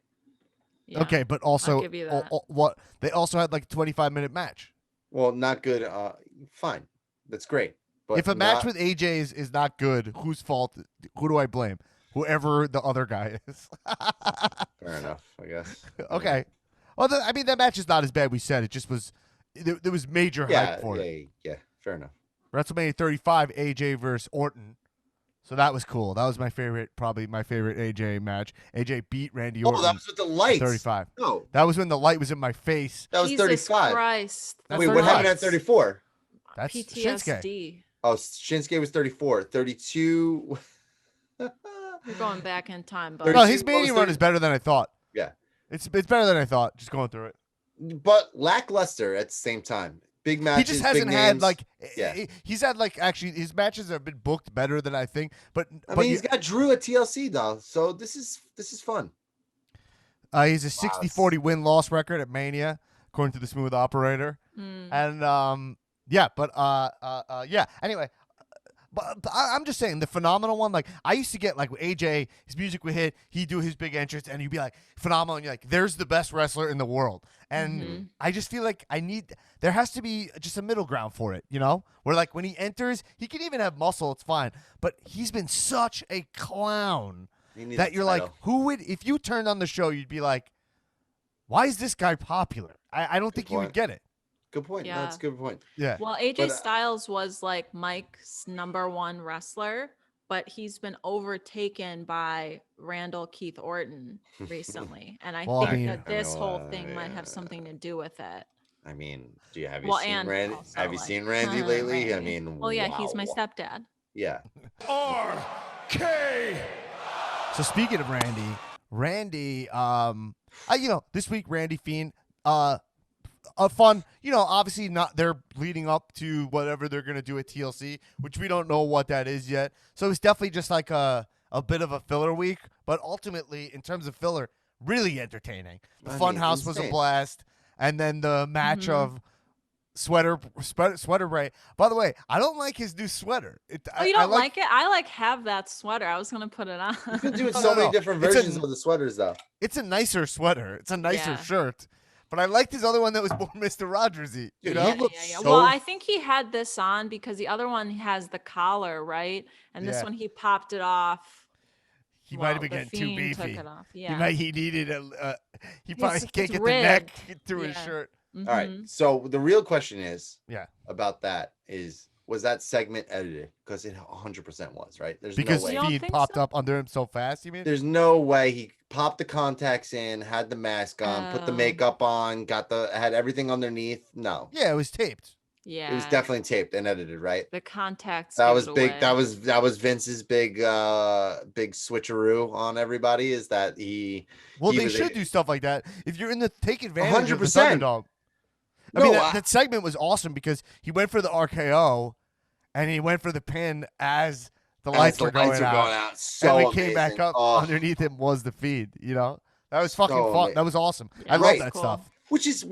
Yeah. Okay, but also give you that. what they also had like a 25-minute match. Well, not good. Fine, that's great. But If a match not- with AJ is not good, whose fault? Who do I blame? Whoever the other guy is. fair enough, I guess. Okay. Well, I mean, that match is not as bad. We said it just was. There was major Yeah, hype for it. yeah, fair enough. WrestleMania 35, AJ versus Orton. So that was cool. That was my favorite, probably my favorite AJ match. AJ beat Randy Oh, Orton. that was with the lights. 35. No, That was when the light was in my face. that was Jesus 35. Christ. That's Wait, what happened at 35. 34? That's Shinsuke. PTSD. Oh, Shinsuke was 34. 32. You're going back in time, but 32 No, his what was Mania run 30? is better than I thought. Yeah. It's better than I thought, just going through it. But lackluster at the same time. Big matches, He just big hasn't had, names. like, Yeah. he's had, like, actually, his matches have been booked better than I think. But I mean, he's got Drew at TLC, though. So this is fun. he's a 60-40 win-loss record at Mania, according to the Smooth Operator. And, yeah, but, yeah. Anyway, but I'm just saying, the phenomenal one, like, I used to get, like, with AJ, his music would hit, he'd do his big entrance, and you'd be like, phenomenal, and you're like, there's the best wrestler in the world. And I just feel like there has to be just a middle ground for it, you know? Where, like, when he enters, he can even have muscle, it's fine. But he's been such a clown that you're like, who would, if you turned on the show, you'd be like, why is this guy popular? I don't think you would get it. Good point. Yeah. No, that's a good point. Yeah. Well, AJ But, Styles was like Mike's #1 wrestler, but he's been overtaken by Randall Keith Orton recently. And I Well, think I mean- that this whole well, thing might yeah. have something to do with it. I mean, have you Well, seen and Randy? also, Have you like, seen Randy lately? I Randy. mean, Well, yeah, he's my wow. stepdad. Yeah. RK. So speaking of Randy, this week Randy Fiend, a fun, obviously not. They're leading up to whatever they're gonna do at TLC, which we don't know what that is yet. So it's definitely just like a bit of a filler week, but ultimately in terms of filler, really entertaining. The Funhouse was a insane. blast, and then the match of Sweater Ray. By the way, I don't like his new sweater. Oh, you don't like it? I have that sweater. I was gonna put it on. You've been doing No, so no, many no. different It's versions of the sweaters, though. It's a nicer sweater. It's a nicer Yeah. shirt. But I liked his other one that was more Mr. Rogers-y. You Dude, know? he looks so- Well, I think he had this on because the other one has the collar, right? And this Yeah. one he popped it off. He might have Well, been the getting too Fiend beefy. Took it off. Yeah. He needed he probably It's can't get the neck ribbed. through his Yeah. shirt. All right. Mhm. So the real question is, Yeah. about that was that segment edited? Because it 100% was, right? There's Because no way. You don't Feed think popped so? up under him so fast, you mean? There's no way he popped the contacts in, had the mask on, put the Oh. makeup on, had everything underneath. No, Yeah, it was taped. Yeah. it was definitely taped and edited, right? the contacts. That give was it big. away. That was Vince's big switcheroo on everybody. Is that Well, he they was should a- do stuff like that. If you're in the take advantage of this 100%. underdog. I mean, No, that segment was awesome because he went for the RKO and he went for the pin as the lights were going out. So And we came back amazing. up Oh, underneath him was the feed, That was fucking So fun. ama- That was awesome. Yeah, I love right. that Cool. stuff. which is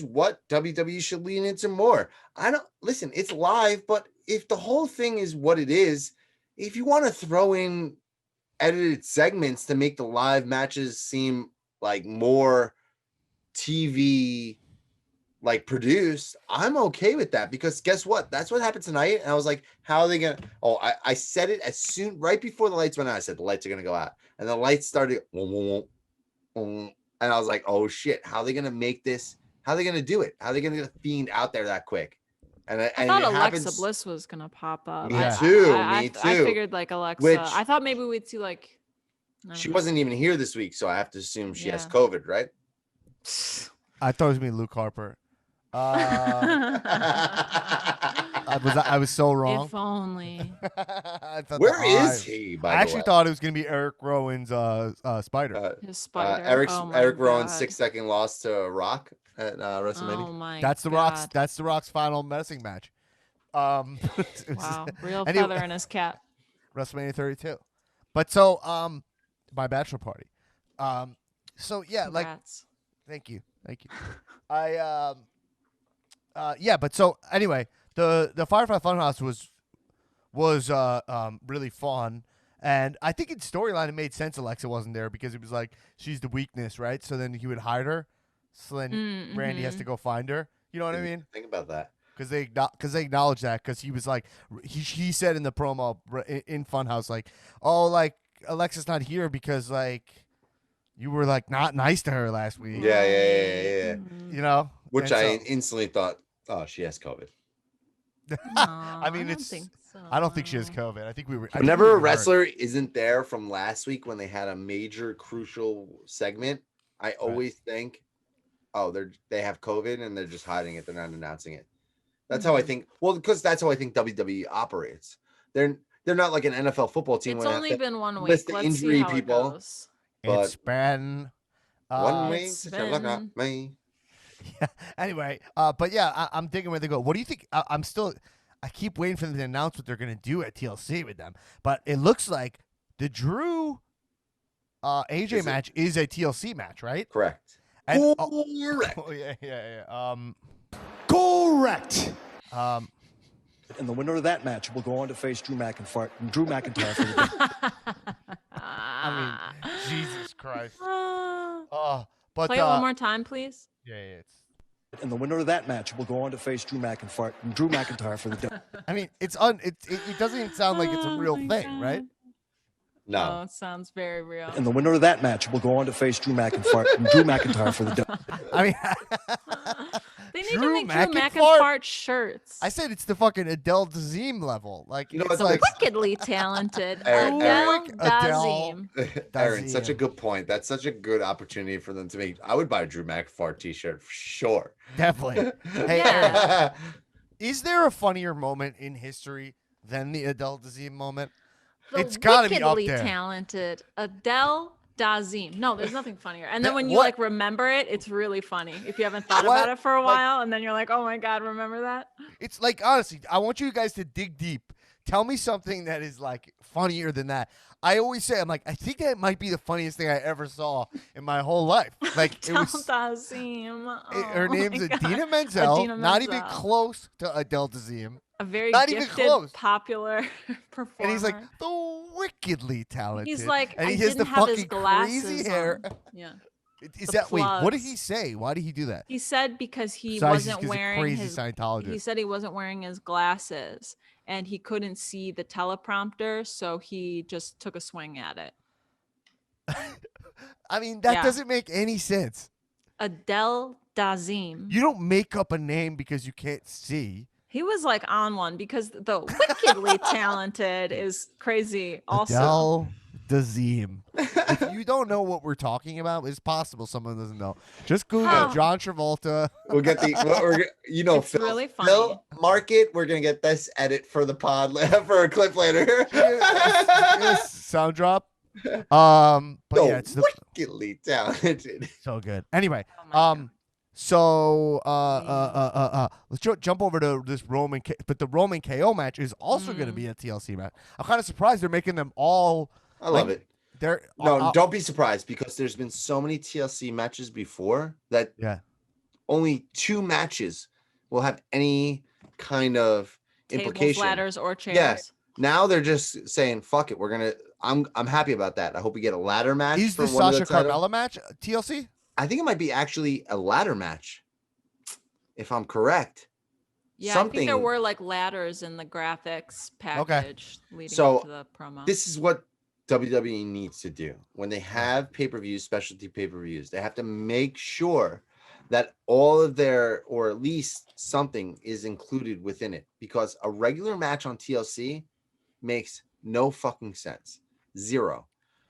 what WWE should lean into more. I don't listen. It's live, but if the whole thing is what it is, if you want to throw in edited segments to make the live matches seem like more TV like produced, I'm okay with that because guess what? That's what happened tonight. And I was like, how are they gonna? Oh, I said it as soon right before the lights went out. I said the lights are gonna go out, and the lights started. And I was like, oh shit, how are they gonna make this? How are they gonna do it? How are they gonna get a Fiend out there that quick? And I and thought it Alexa happens, Bliss was gonna pop up. Me Yeah. too, I me too. figured like Alexa. Which- I thought maybe we'd see like. I don't She know. wasn't even here this week, so I have to assume she has Yeah. COVID, right? I thought it was me, Luke Harper. I was so wrong. If only. I thought Where the is eye- he? By I the actually way? thought it was gonna be Eric Rowan's spider. His spider. Eric Oh Rowan's God. 6-second loss to Rock at WrestleMania. Oh my. That's the Rock's. God. That's the Rock's final medicine match. It was Wow. Real Anyway. feather in his cap. WrestleMania 32. But so my bachelor party. So yeah, like Congrats. thank you. I yeah, but so anyway, the Firefly Funhouse was really fun. And I think in storyline it made sense Alexa wasn't there because it was like she's the weakness, right? So then he would hide her. So then Randy has to go find her. You know what I mean? Think about that. Because they acknowledge that because he was like he said in the promo in Funhouse like, oh, like Alexa's not here because like you were like not nice to her last week. Yeah. You know, Which And I so- instantly thought, oh, she has COVID. I mean, don't it's. think so. I don't think she has COVID. I think we were. I think Whenever we a were hurt. wrestler isn't there from last week when they had a major crucial segment, I always think, oh, they have COVID and they're just hiding it. They're not announcing it. That's how I think. Well, because that's how I think WWE operates. They're not like an NFL football team. It's where they only have to been 1 week. list the Let's injury see how people. it goes. But It's been. one week It's to look at been- me. Yeah. Anyway, but yeah, I'm digging where they go. What do you think? I'm still. I keep waiting for them to announce what they're going to do at TLC with them, but it looks like the Drew AJ Is it? match is a TLC match, right? Correct. And, Correct. oh yeah. Correct. And the winner of that match will go on to face Drew McIntyre for the I mean, Jesus Christ. Ah. Oh, but Play it one more time, please. yeah, it's. and the winner of that match will go on to face Drew McIntyre for the I mean, it doesn't even sound like it's a Oh real my thing, right? No. Oh, it sounds very real. and the winner of that match will go on to face Drew McIntyre for the I mean, They need Drew to make Drew McIntyre? McIntyre shirts. I said it's the fucking Adele Dazeem level. Like, You know it's what, like Wickedly talented Aaron, Adele Adele. Dazeem. Aaron, such a Dazeem. good point. That's such a good opportunity for them to make. I would buy a Drew McIntyre t-shirt for sure. definitely. Hey, Yeah. Aaron, is there a funnier moment in history than the Adele Dazeem moment? The It's gotta be up wickedly there. talented Adele Dazeem. No, there's nothing funnier. And then That- when you what? like remember it, it's really funny. If you haven't thought What? about it for a Like- while, and then you're like, oh my god, remember that? It's like, honestly, I want you guys to dig deep. Tell me something that is like funnier than that. I always say, I'm like, I think that might be the funniest thing I ever saw in my whole life. Like, it Adele was. Dazeem. Her Oh name's my God. Adina Menzel, Idina not even Menzel. close to Adele Dazeem. A very not even gifted, close. popular performer. And he's like, the wickedly talented. He's like, and I he has didn't the have his fucking glasses crazy hair. on. Yeah. Is The that wait? What did plugs. he say? Why did he do that? He said because he Besides, he's wasn't a wearing crazy his Scientologist. he said he wasn't wearing his glasses and he couldn't see the teleprompter, so he just took a swing at it. I mean, that Yeah. doesn't make any sense. Adele Dazeem. You don't make up a name because you can't see. He was like on one because the wickedly talented is crazy also. Adele Dazeem. If you don't know what we're talking about, it's possible someone doesn't know. Just Google Oh. John Travolta. We'll get the. It's Phil, really Phil, funny. mark it. We're gonna get this edit for the pod for a clip later. Yes, sound drop. But No, yeah, it's the, wickedly talented. so good. Anyway, Oh my God. so let's jump over to this but the Roman KO match is also going to be a TLC match. I'm kind of surprised they're making them all. I love Like, it. They're No, don't be surprised because there's been so many TLC matches before that yeah. only 2 matches will have any kind of Tables, implication. ladders, or chairs. Yeah. Now they're just saying, "Fuck it, we're gonna." I'm happy about that. I hope we get a ladder match. Is for the one of Sasha title. Carmella match TLC? I think it might be actually a ladder match, if I'm correct. Yeah, I think there Something- were like ladders in the graphics package leading So, up to the promo. This is what WWE needs to do when they have pay-per-views, specialty pay-per-views. They have to make sure that all of their, or at least something, is included within it, because a regular match on TLC makes no fucking sense. Zero.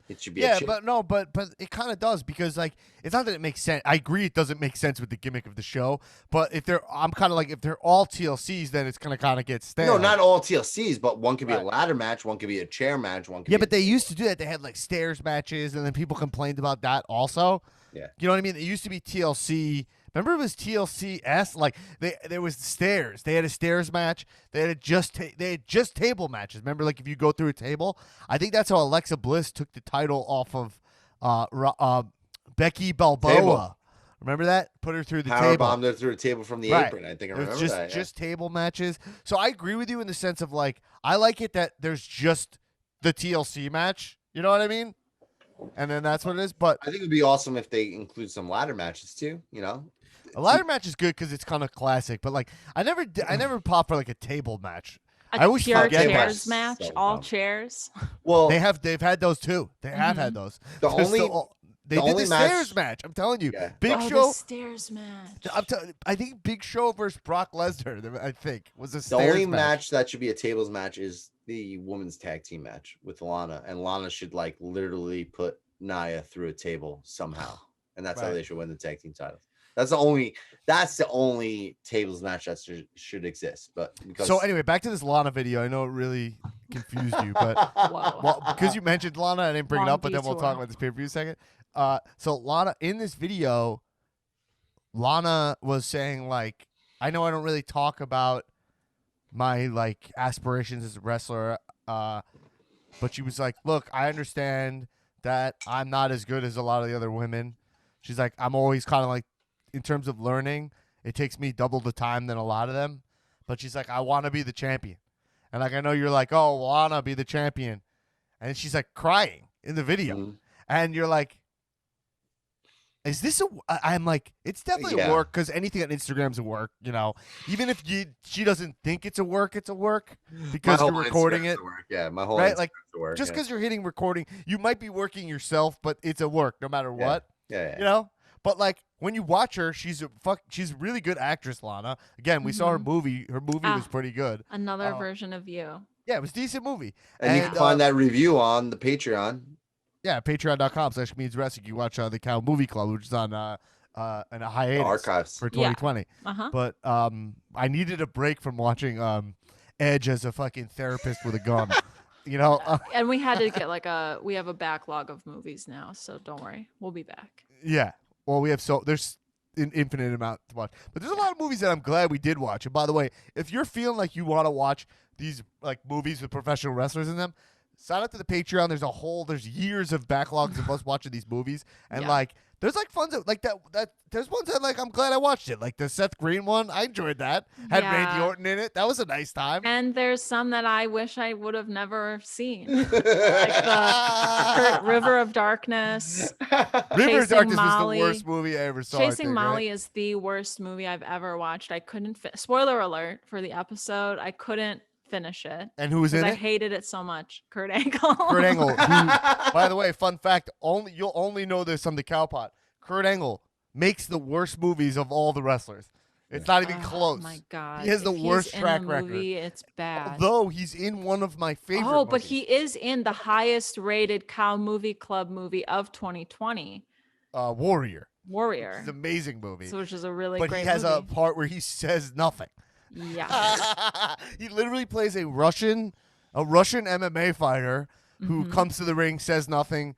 It should be a Yeah, chip. but it kind of does because like it's not that it makes sense. I agree it doesn't make sense with the gimmick of the show, but if I'm kind of like if they're all TLCs, then it's gonna kind of get stale. No, not all TLCs, but one could be a Right. ladder match, one could be a chair match, one could Yeah, be but they used to do that. They had like stairs matches, and then people complained about that also. Yeah. You know what I mean? It used to be TLC. Remember, it was TLCS. Like there was stairs. They had a stairs match. They had just table matches. Remember, like if you go through a table, I think that's how Alexa Bliss took the title off of Becky Balboa. Table. Remember that? Put her through the power table. bombed her through a table from the Right. apron. I think I It was remember just that. yeah. just table matches. So I agree with you in the sense of like I like it that there's just the TLC match. You know what I mean? And then that's what it is. But I think it would be awesome if they include some ladder matches too. You know, a ladder match is good because it's kind of classic. But like I never pop for like a table match. A I always pure forget that. chairs match, So all dumb. chairs. well, They've had those too. They have had those. the There's only still- They The did only the match- stairs match. I'm telling you, Yeah. Big Oh, Show. the stairs match. I think Big Show versus Brock Lesnar. I think was a The stairs only match. match that should be a tables match is the women's tag team match with Lana, and Lana should like literally put Nia through a table somehow, and that's how Right. they should win the tag team titles. That's the only tables match that should exist. But because So anyway, back to this Lana video. I know it really confused you, but Whoa. well, because you mentioned Lana, I didn't bring it Long up, but then we'll detour. talk about this pay-per-view second. So Lana in this video, Lana was saying like, I know I don't really talk about my like aspirations as a wrestler, but she was like, look, I understand that I'm not as good as a lot of the other women. She's like, I'm always kind of like, in terms of learning, it takes me double the time than a lot of them. But she's like, I want to be the champion. And like, I know you're like, oh, Lana, be the champion. And she's like crying in the video. Mhm. And you're like, is this I'm like, it's definitely a Yeah. work because anything on Instagram's a work, you know. Even if she doesn't think it's a work because My you're whole recording Instagram's it. a work. Yeah, my whole Right, like, Instagram's a work, Just yeah. because you're hitting recording, you might be working yourself, but it's a work no matter Yeah. what. Yeah. You know? But like when you watch her, she's a really good actress, Lana. Again, we saw her movie. Her movie was pretty good. Another version of you. Yeah, it was a decent movie. And you can find that review on the Patreon. Yeah, patreon.com/meanswrestling. You watch the Cow Movie Club, which is on in a hiatus Archives. for 2020. Uh-huh. But I needed a break from watching Edge as a fucking therapist with a gun. You know? And we had to get we have a backlog of movies now, so don't worry. We'll be back. Yeah. Well, there's an infinite amount to watch. But there's a lot of movies that I'm glad we did watch. And by the way, if you're feeling like you want to watch these like movies with professional wrestlers in them, sign up to the Patreon. There's years of backlogs of us watching these movies. And Yeah. like there's like fun like that there's ones that like I'm glad I watched it. Like the Seth Green one, I enjoyed that. Had Randy Yeah. Orton in it. That was a nice time. And there's some that I wish I would have never seen. Like the River of Darkness. River of Chasing Darkness Molly. was the worst movie I ever saw. I Chasing think, Molly right? is the worst movie I've ever watched. I couldn't spoiler alert for the episode. I couldn't finish it. And who was in because I it? hated it so much. Kurt Angle. Kurt Angle, who, by the way, fun fact, you'll only know this on the Cowpot. Kurt Angle makes the worst movies of all the wrestlers. It's not even close. Oh my god. He has the If he's worst in track a record. movie, it's bad. Although he's in one of my favorite Oh, but movies. he is in the highest rated Cow Movie Club movie of 2020, Warrior. Warrior. It's an amazing movie. Which is a really but great he has movie. a part where he says nothing. Yeah. He literally plays a Russian MMA fighter who Mm-hmm. comes to the ring, says nothing,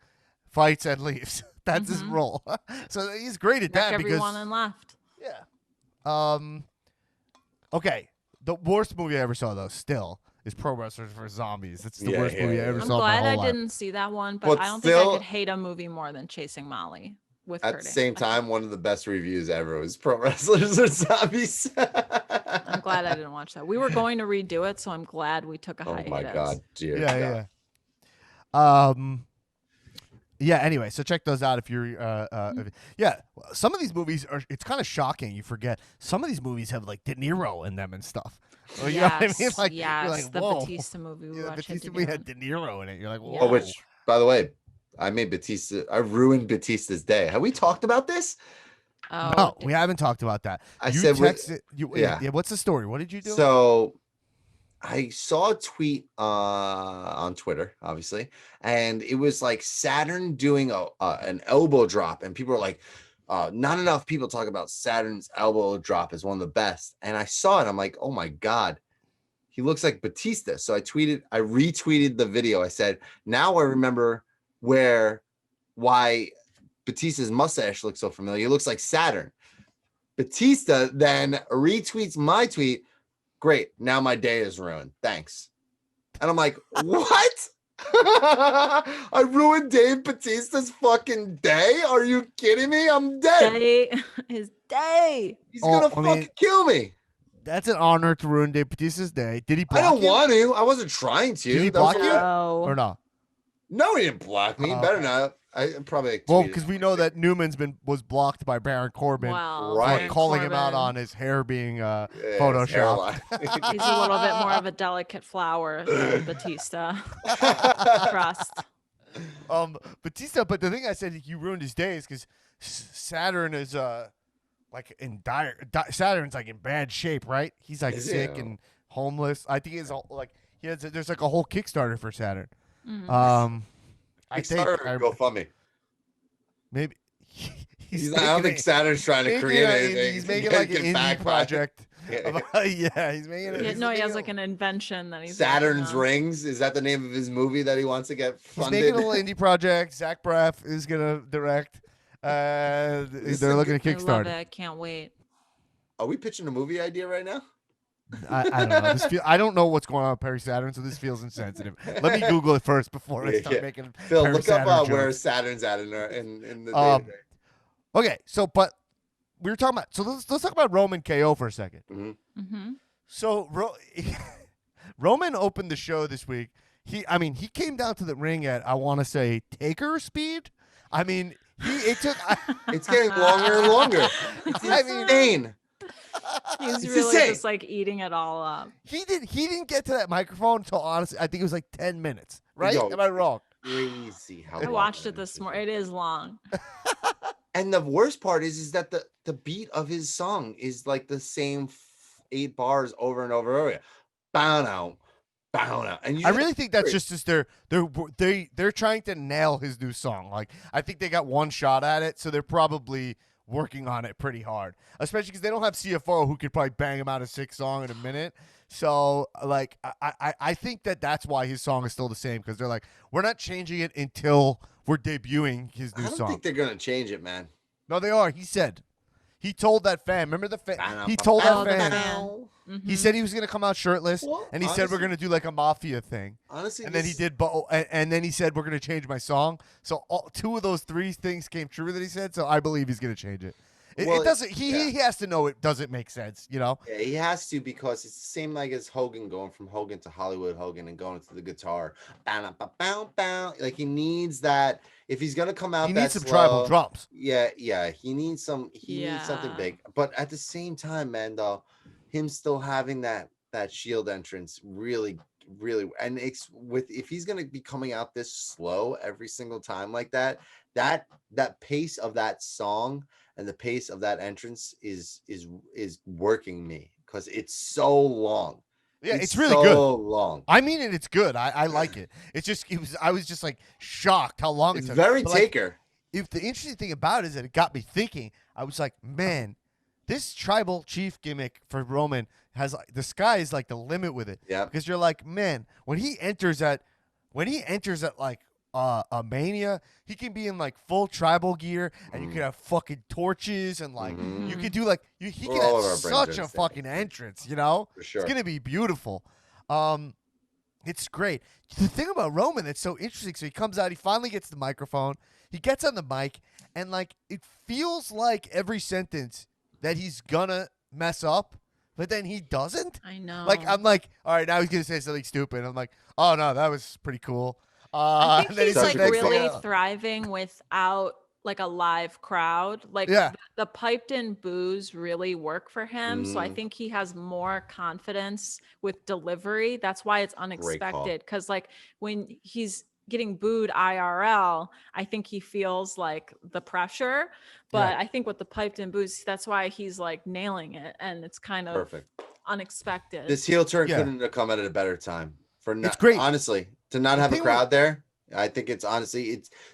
fights, and leaves. That's his role. So he's great at Back that because everyone and left. yeah. Okay. The worst movie I ever saw though still is Pro Wrestlers vs Zombies. It's the Yeah, worst yeah, movie I yeah. ever I'm saw in my glad whole I life. didn't see that one, but But I don't think I still- could hate a movie more than Chasing Molly with At Kurt the same Angle. time, one of the best reviews ever was Pro Wrestlers or Zombies. I'm glad I didn't watch that. We were going to redo it, so I'm glad we took a Oh hiatus. my god, dear Yeah, God. yeah. Yeah, anyway, so check those out if you're yeah, some of these movies are it's kind of shocking you forget. Some of these movies have like De Niro in them and stuff. Well, you know what I mean? Like yes, you're like, the whoa. Batista movie we Yeah, watched. Batista had movie De Niro. had De Niro in it. You're like, whoa. Oh, which, by the way, I ruined Batista's day. Have we talked about this? Oh, No, we haven't talked about that. I You said texted yeah. yeah. What's the story? What did you do? So I saw a tweet on Twitter, obviously, and it was like Saturn doing an elbow drop, and people were like, not enough people talk about Saturn's elbow drop as one of the best. And I saw it, I'm like, oh my god, he looks like Batista. So I retweeted the video. I said, now I remember why Batista's mustache looks so familiar. He looks like Saturn. Batista then retweets my tweet. Great. Now my day is ruined. Thanks. And I'm like, what? I ruined Dave Batista's fucking day? Are you kidding me? I'm dead. His day. He's Oh, gonna I fucking mean, kill me. That's an honor to ruin Dave Batista's day. Did he I block don't you? want to. I wasn't trying to. Did he That was block a you? lot- Oh. Or not? No, he didn't block me. Oh, Better okay. not. I probably Well, tweeted because it. we know that Newman's was blocked by Baron Corbin Well, Right. for Baron calling him out Corbin, on his hair being Yeah, his photoshopped. hairline. He's a little bit more of a delicate flower than Batista. Trust. Batista. But the thing I said you ruined his day is because Saturn is like in Saturn's like in bad shape, right? He's like Is sick he? and homeless. I think he's like there's like a whole Kickstarter for Saturn. I think GoFundMe. maybe I don't think Saturn's trying to create anything. He's making like an indie project. Yeah. He's making it. He has like an invention that he's Saturn's working on. Rings. Is that the name of his movie that he wants to get He's funded? making a little indie project. Zach Braff is gonna direct. They're looking at I love Kickstarter. it. I can't wait. Are we pitching a movie idea right now? I don't know. I don't know what's going on with Perry Saturn, so this feels insensitive. Let me Google it first before I start making. Phil, Perry look Saturn up where jokes. Saturn's at in the day. Okay, so but we were talking about. So let's talk about Roman KO for a second. Mm-hmm. So Roman opened the show this week. He came down to the ring at, I want to say, Taker speed. I mean, it took. It's getting longer and longer. It's insane. He's It's really insane. just like eating it all up. He didn't get to that microphone until, honestly, I think it was like 10 minutes. Right? Yo, Am I wrong? Crazy how I long watched it is. this morning. It is long. And the worst part is that the beat of his song is like the same 8 bars over and over and over. Bow now. And I really think that's just as they're trying to nail his new song. Like, I think they got one shot at it, so they're probably working on it pretty hard. Especially because they don't have CFO who could probably bang him out a 6 song in a minute. So, like, I think that's why his song is still the same, because they're like, we're not changing it until we're debuting his new I don't song. think they're gonna change it, man. No, they are. He said. He told that fan. Remember the fan? He told that fan. He said he was going to come out shirtless, Well, and he said we're going to do like a mafia thing. Honestly, And then he did, and then he said we're going to change my song. So 2 of those 3 things came true that he said. So I believe he's going to change it. It doesn't. He has to know it doesn't make sense. You know. Yeah, he has to, because it's the same like as Hogan, going from Hogan to Hollywood Hogan and going to the guitar. Like, he needs that. If he's gonna come out, He that needs some slow, tribal drums. Yeah, he needs some. He needs something Yeah. big. But at the same time, man, though, him still having that Shield entrance really, and if he's gonna be coming out this slow every single time like that pace of that song and the pace of that entrance is working me, because it's so long. Yeah, it's really good. So long. I mean it. It's good. I like it. It's just I was just like shocked how long It's it took. very But, like, Taker. if the interesting thing about it is that it got me thinking, I was like, man, this tribal chief gimmick for Roman has like, the sky is like the limit with it. Yeah. Because you're like, man, when he enters at like a Mania, he can be in like full tribal gear, and you could have fucking torches, and like you could do like he We're can all have over our such a brains, fucking entrance, you know? For sure. It's gonna be beautiful. It's great. The thing about Roman that's so interesting, so he comes out, he finally gets the microphone, he gets on the mic, and like it feels like every sentence that he's gonna mess up, but then he doesn't. I know. Like, I'm like, all right, now he's gonna say something stupid. I'm like, oh no, that was pretty cool. I and think then he's says like the next really thing, thriving without like a live crowd. Like Yeah. the piped in boos really work for him. So I Mm. think he has more confidence with delivery. That's why it's call. unexpected. Because like when he's getting booed IRL, I think he feels like the pressure. But Yeah. I think with the piped in boos, that's why he's like nailing it. And it's kind of Perfect. unexpected. This heel turn Yeah. couldn't have come at a better time. It's great. Honestly, to not The have a thing crowd there. I think it's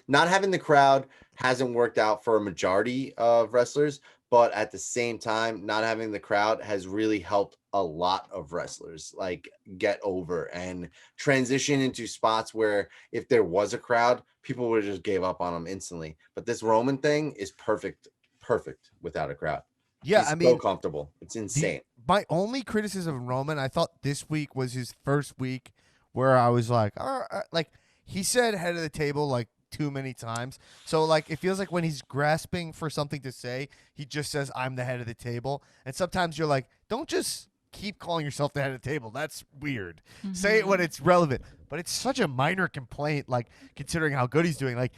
not having the crowd hasn't worked out for a majority of wrestlers, but at the same time, not having the crowd has really helped a lot of wrestlers like get over and transition into spots where if there was a crowd, people would have just gave up on them instantly. But this Roman thing is perfect without a crowd. Yeah, He's I mean, so comfortable. It's insane. my only criticism of Roman, I thought this week was his first week where I was like, like he said head of the table like too many times. So like it feels like when he's grasping for something to say, he just says I'm the head of the table. And sometimes you're like, don't just keep calling yourself the head of the table. That's weird. Say it when it's relevant. But it's such a minor complaint, like considering how good he's doing. Like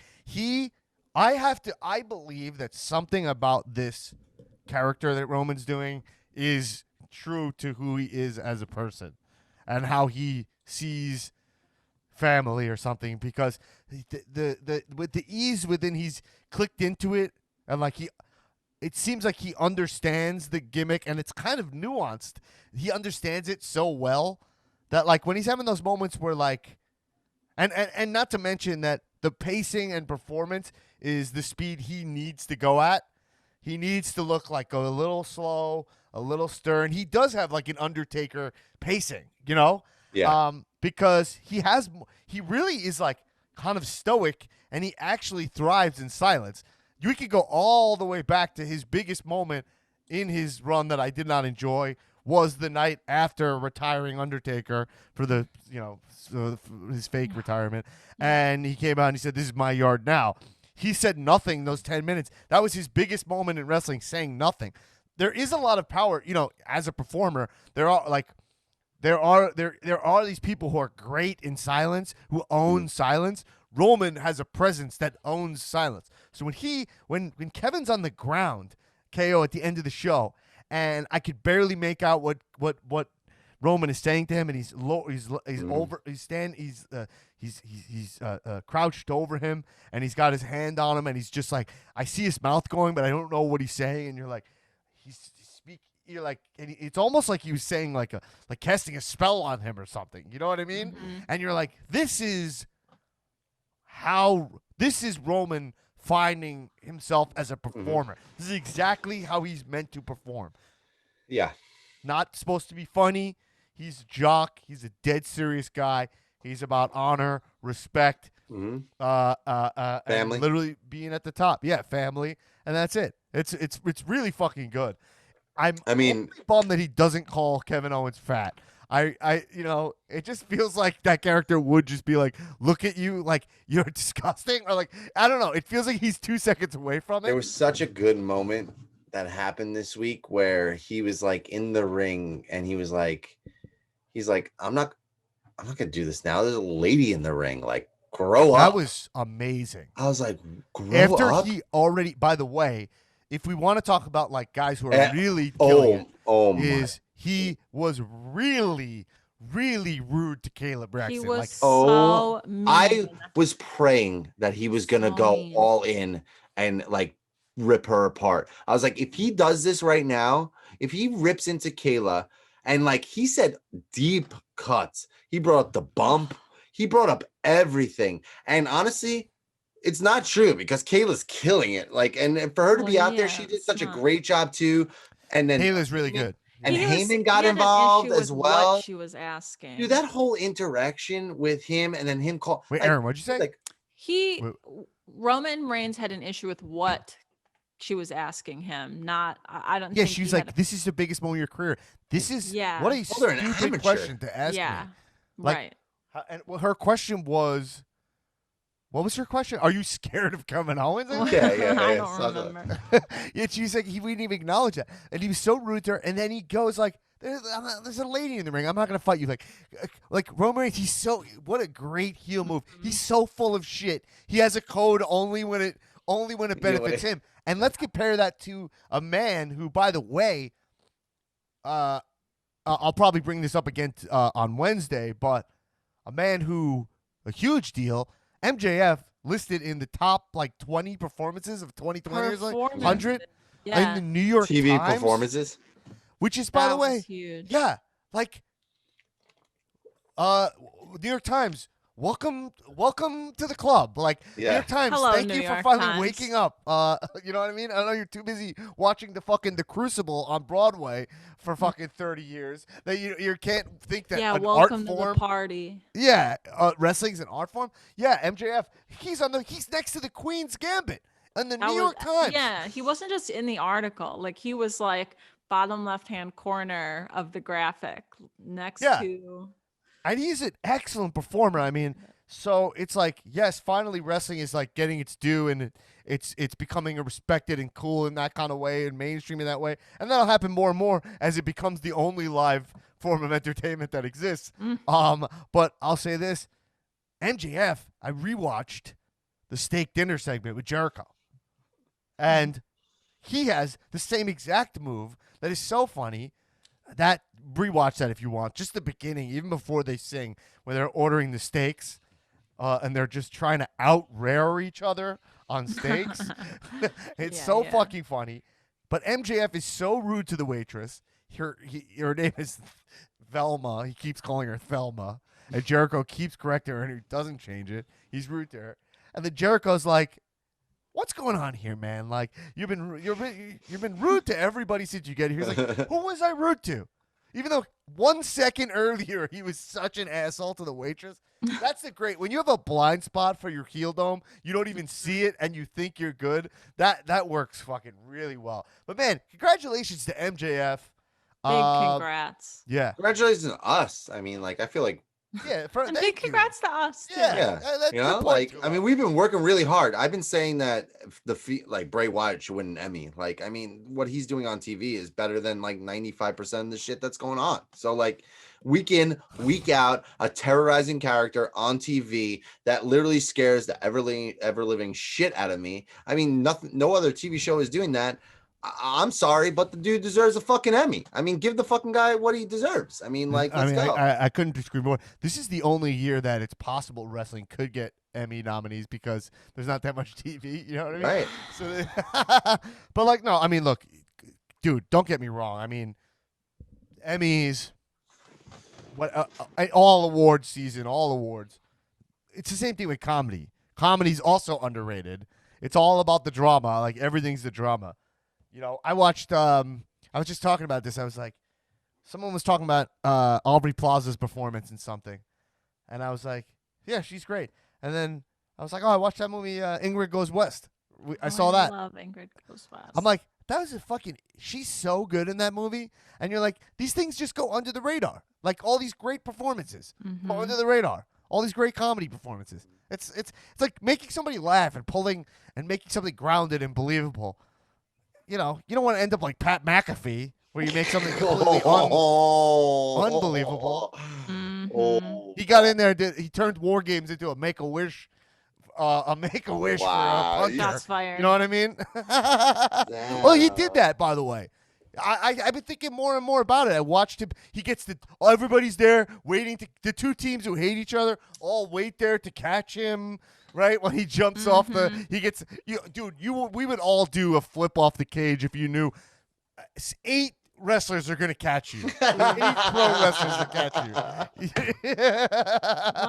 I believe that something about this character that Roman's doing is true to who he is as a person and how he sees family or something, because the with the ease within he's clicked into it, and like it seems like he understands the gimmick, and it's kind of nuanced. He understands it so well that like when he's having those moments where like, and not to mention that the pacing and performance is the speed he needs to go at. He needs to look like a little slow, a little stern. He does have like an Undertaker pacing, you know? Yeah. Because he really is like kind of stoic, and he actually thrives in silence. We could go all the way back to his biggest moment in his run that I did not enjoy was the night after retiring Undertaker for the, his fake retirement. And he came out and he said, "This is my yard now." He said nothing those 10 minutes. That was his biggest moment in wrestling, saying nothing. There is a lot of power, as a performer. There are these people who are great in silence, who own silence. Roman has a presence that owns silence. So when Kevin's on the ground, KO at the end of the show, and I could barely make out what Roman is saying to him, and he's crouched over him, and he's got his hand on him, and he's just like, I see his mouth going, but I don't know what he's saying, and you're like, you're like, and it's almost like he was saying like casting a spell on him or something. You know what I mean? Mm-hmm. And you're like, this is Roman finding himself as a performer. This is exactly how he's meant to perform. Yeah. Not supposed to be funny. He's a jock. He's a dead serious guy. He's about honor, respect, Family, and literally being at the top. Yeah, family, and that's it. It's really fucking good. I'm only bummed that he doesn't call Kevin Owens fat. It just feels like that character would just be like, look at you, like you're disgusting, or like, I don't know. It feels like he's 2 seconds away from it. There was such a good moment that happened this week where he was like in the ring and he's like, I'm not gonna do this now. There's a lady in the ring. Like, grow up. That was amazing. I was like, grow up. He already, by the way, if we want to talk about like guys who are really killing he was really, really rude to Caleb Braxton. He was so mean. I was praying that he was gonna go all in and like rip her apart. I was like, if he does this right now, if he rips into Kayla, and like he said, deep cuts. He brought up the bump. He brought up everything. And honestly, it's not true because Kayla's killing it. Like, and for her to be out there, she did such a great job too. And then Kayla's really good. And Heyman got involved as well. What she was asking. Dude, that whole interaction with him and then him call. Wait, Erin, what'd you say? Like, Roman Reigns had an issue with what she was asking him. Not, I don't. Yeah, think she was like, "This is the biggest moment of your career. This is what a stupid question to ask me." Like, right. And her question was, what was her question? Are you scared of Kevin Owens? Yeah. I don't remember. Yeah, she's like, he wouldn't even acknowledge that, and he was so rude to her. And then he goes like, "There's a lady in the ring. I'm not gonna fight you." Like Roman Reigns, what a great heel move. He's so full of shit. He has a code only when it benefits him. And let's compare that to a man who, by the way, I'll probably bring this up again on Wednesday, but a man who, a huge deal, MJF listed in the top like 20 performances of 2020 or like 100 in the New York TV Times, performances, which is, by the way, huge. Yeah, like New York Times. Welcome to the club. Like, New York Times, hello, thank New you York for finally Times. waking up. You know what I mean? I know you're too busy watching the Crucible on Broadway for fucking 30 years that you can't think that an welcome art form. To the party. Yeah, wrestling's an art form. Yeah, MJF, he's next to the Queen's Gambit in the New York Times. Yeah, he wasn't just in the article. Like, he was like bottom left-hand corner of the graphic next to. And he's an excellent performer. I mean, so it's like, yes, finally wrestling is like getting its due, and it's becoming respected and cool in that kind of way and mainstream in that way. And that'll happen more and more as it becomes the only live form of entertainment that exists. But I'll say this, MJF, I rewatched the steak dinner segment with Jericho. And he has the same exact move that is so funny. That rewatch that if you want, just the beginning, even before they sing, when they're ordering the steaks, and they're just trying to out-rare each other on stakes. It's so fucking funny. But MJF is so rude to the waitress. Her name is Velma. He keeps calling her Thelma. And Jericho keeps correcting her, and he doesn't change it. He's rude to her. And then Jericho's like, what's going on here, man? Like, you've been rude to everybody since you get here. He's like, who was I rude to? Even though 1 second earlier he was such an asshole to the waitress. That's the great. When you have a blind spot for your heel dome, you don't even see it, and you think you're good. That works fucking really well. But man, congratulations to MJF. Big congrats. Yeah. Congratulations to us. I mean, like, I feel like. Yeah. And big congrats to us, too. Yeah. You know, like, I mean, we've been working really hard. I've been saying that like Bray Wyatt should win an Emmy. Like, I mean, what he's doing on TV is better than like 95% of the shit that's going on. So, like, week in, week out, a terrorizing character on TV that literally scares the ever living shit out of me. I mean, no other TV show is doing that. I'm sorry, but the dude deserves a fucking Emmy. I mean, give the fucking guy what he deserves. I mean, like, let's go. I couldn't disagree more. This is the only year that it's possible wrestling could get Emmy nominees because there's not that much TV. You know what I mean? Right. So, but like, no, I mean, look, dude, don't get me wrong. I mean, Emmys, all awards season, all awards. It's the same thing with comedy. Comedy's also underrated. It's all about the drama. Like, everything's the drama. You know, I watched, I was just talking about this. I was like, someone was talking about Aubrey Plaza's performance in something. And I was like, yeah, she's great. And then I was like, oh, I watched that movie, Ingrid Goes West. I saw that. I love Ingrid Goes West. I'm like, that was she's so good in that movie. And you're like, these things just go under the radar. Like, all these great performances go under the radar. All these great comedy performances. It's like making somebody laugh and making something grounded and believable. You know, you don't want to end up like Pat McAfee, where you make something completely unbelievable. He got in there, he turned War Games into a Make-A-Wish for a punter. Shots fired. You know what I mean? Well, he did that, by the way. I've been thinking more and more about it. I watched him. He gets everybody's there waiting the two teams who hate each other all wait there to catch him. Right when he jumps off we would all do a flip off the cage if you knew 8 wrestlers are gonna catch you. 8 pro wrestlers to catch you.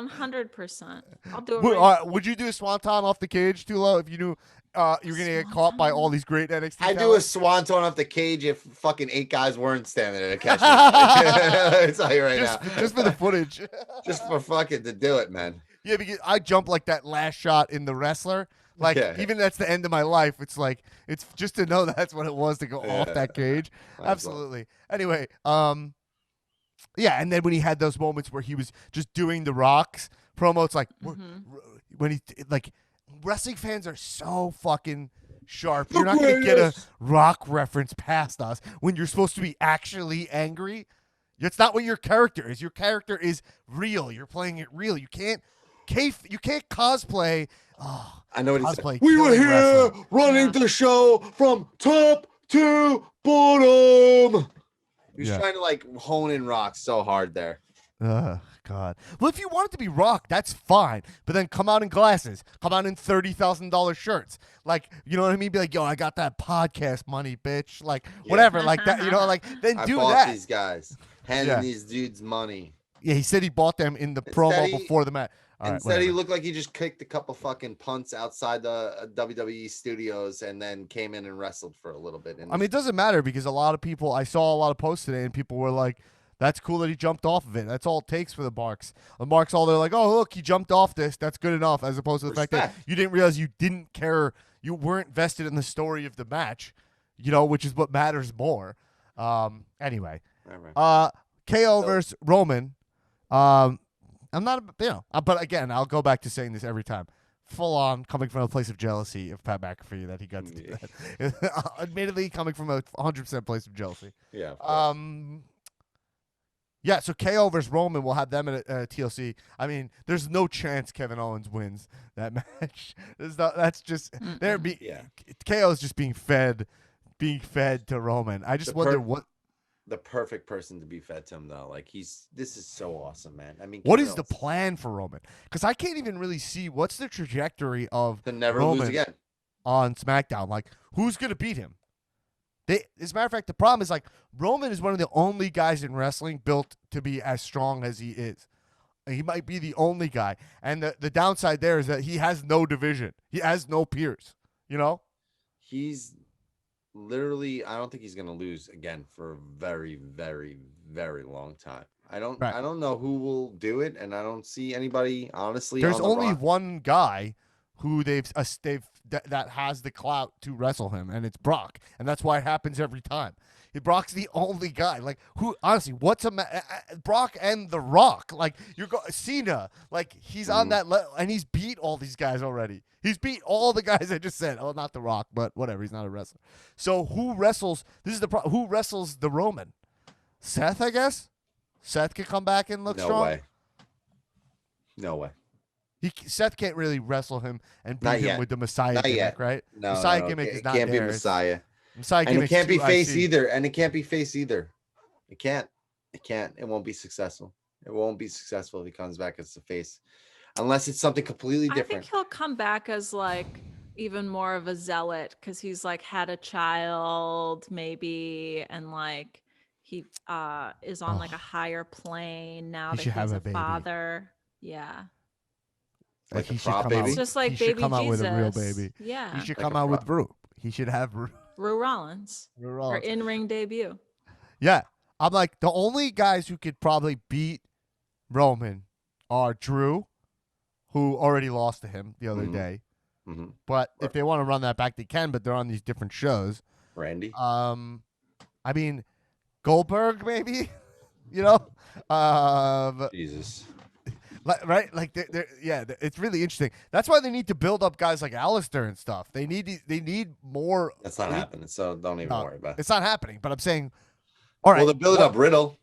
100%. I'll do it. Would you do a swanton off the cage, Tullo, if you knew you're gonna get caught by all these great NXT? I do a swanton off the cage if fucking 8 guys weren't standing there to catch me. I'll tell you right now. Just for the footage. Just for fucking to do it, man. Yeah, because I jump like that last shot in The Wrestler. Like, even that's the end of my life. It's like, it's just to know that's what it was to go off that cage. Absolutely. Anyway, yeah, and then when he had those moments where he was just doing the Rock's promo, it's like, when he, like, wrestling fans are so fucking sharp. You're not going to get a Rock reference past us when you're supposed to be actually angry. It's not what your character is. Your character is real. You're playing it real. You can't cosplay. Oh, I know what he said. We were here running the show from top to bottom. He was trying to like hone in Rock so hard there. God. Well, if you want it to be Rock, that's fine. But then come out in glasses. Come out in $30,000 shirts. Like, you know what I mean? Be like, yo, I got that podcast money, bitch. Like, whatever. Like that. You know, like then do that. I bought these guys. Handing these dudes money. Yeah, he said he bought them in the promo before the match. Instead, he looked like he just kicked a couple fucking punts outside the WWE studios and then came in and wrestled for a little bit. I mean, it doesn't matter because I saw a lot of posts today and people were like, that's cool that he jumped off of it. That's all it takes for the Marks. The Marks, they're like, oh, look, he jumped off this. That's good enough, as opposed to the fact that you didn't realize you didn't care. You weren't vested in the story of the match, you know, which is what matters more. Anyway. KO versus Roman. I'm not, but again, I'll go back to saying this every time. Full on coming from a place of jealousy of Pat McAfee that he got to do that. Admittedly, coming from a 100% place of jealousy. Yeah. Yeah, so KO versus Roman, we'll have them at TLC. I mean, there's no chance Kevin Owens wins that match. That's just KO is just being fed to Roman. I just wonder what. the perfect person to be fed to him, though. Like this is so awesome, man. I mean, What Kevin is the Owens plan for Roman? Because I can't even really see what's the trajectory of to never Roman lose again? on SmackDown. Like, who's gonna beat him? As a matter of fact, the problem is like Roman is one of the only guys in wrestling built to be as strong as he is. He might be the only guy, and the downside there is that he has no division. He has no peers. You know. He's literally, I don't think he's gonna lose again for a very, very, very long time. I don't know who will do it, and I don't see anybody honestly. There's on the only roster. one guy who that has the clout to wrestle him, and it's Brock, and that's why it happens every time. Brock's the only guy. Like, who honestly? What's Brock and The Rock? Like, Cena. Like, he's on that and he's beat all these guys already. He's beat all the guys I just said. Oh, not The Rock, but whatever. He's not a wrestler. So who wrestles? This is the who wrestles the Roman? Seth, I guess. Seth could come back and look strong. No way. No way. Seth can't really wrestle him and beat Not him yet. with the Messiah Not gimmick, yet. right? No, Messiah no, gimmick it is not can't there. be Messiah. Messiah And it gimmick's can't be too face IC. either. And it can't be face either. It can't. It can't. It won't be successful. It won't be successful if he comes back as the face, unless it's something completely I different. think he'll come back as like even more of a zealot because he's like had a child maybe, and like he is on like a higher plane now He that should he's have a a baby. father. Yeah. Like he a should prop come baby? out. It's just like he should baby come out with a real Jesus. baby. Yeah. He should Like come a out with prop. Drew. He should have Rue Rollins. Drew Her Rollins. in-ring debut. Yeah, I'm like the only guys who could probably beat Roman are Drew, who already lost to him the other Mhm. day. Mm-hmm. But if they want to run that back, they can. But they're on these different shows. Randy. I mean, Goldberg maybe. You know, Jesus. right? Like, it's really interesting. That's why they need to build up guys like Alistair and stuff. They need more. That's not happening. So don't even worry about it. It's not happening. But I'm saying, all right. Well, they're building up Riddle.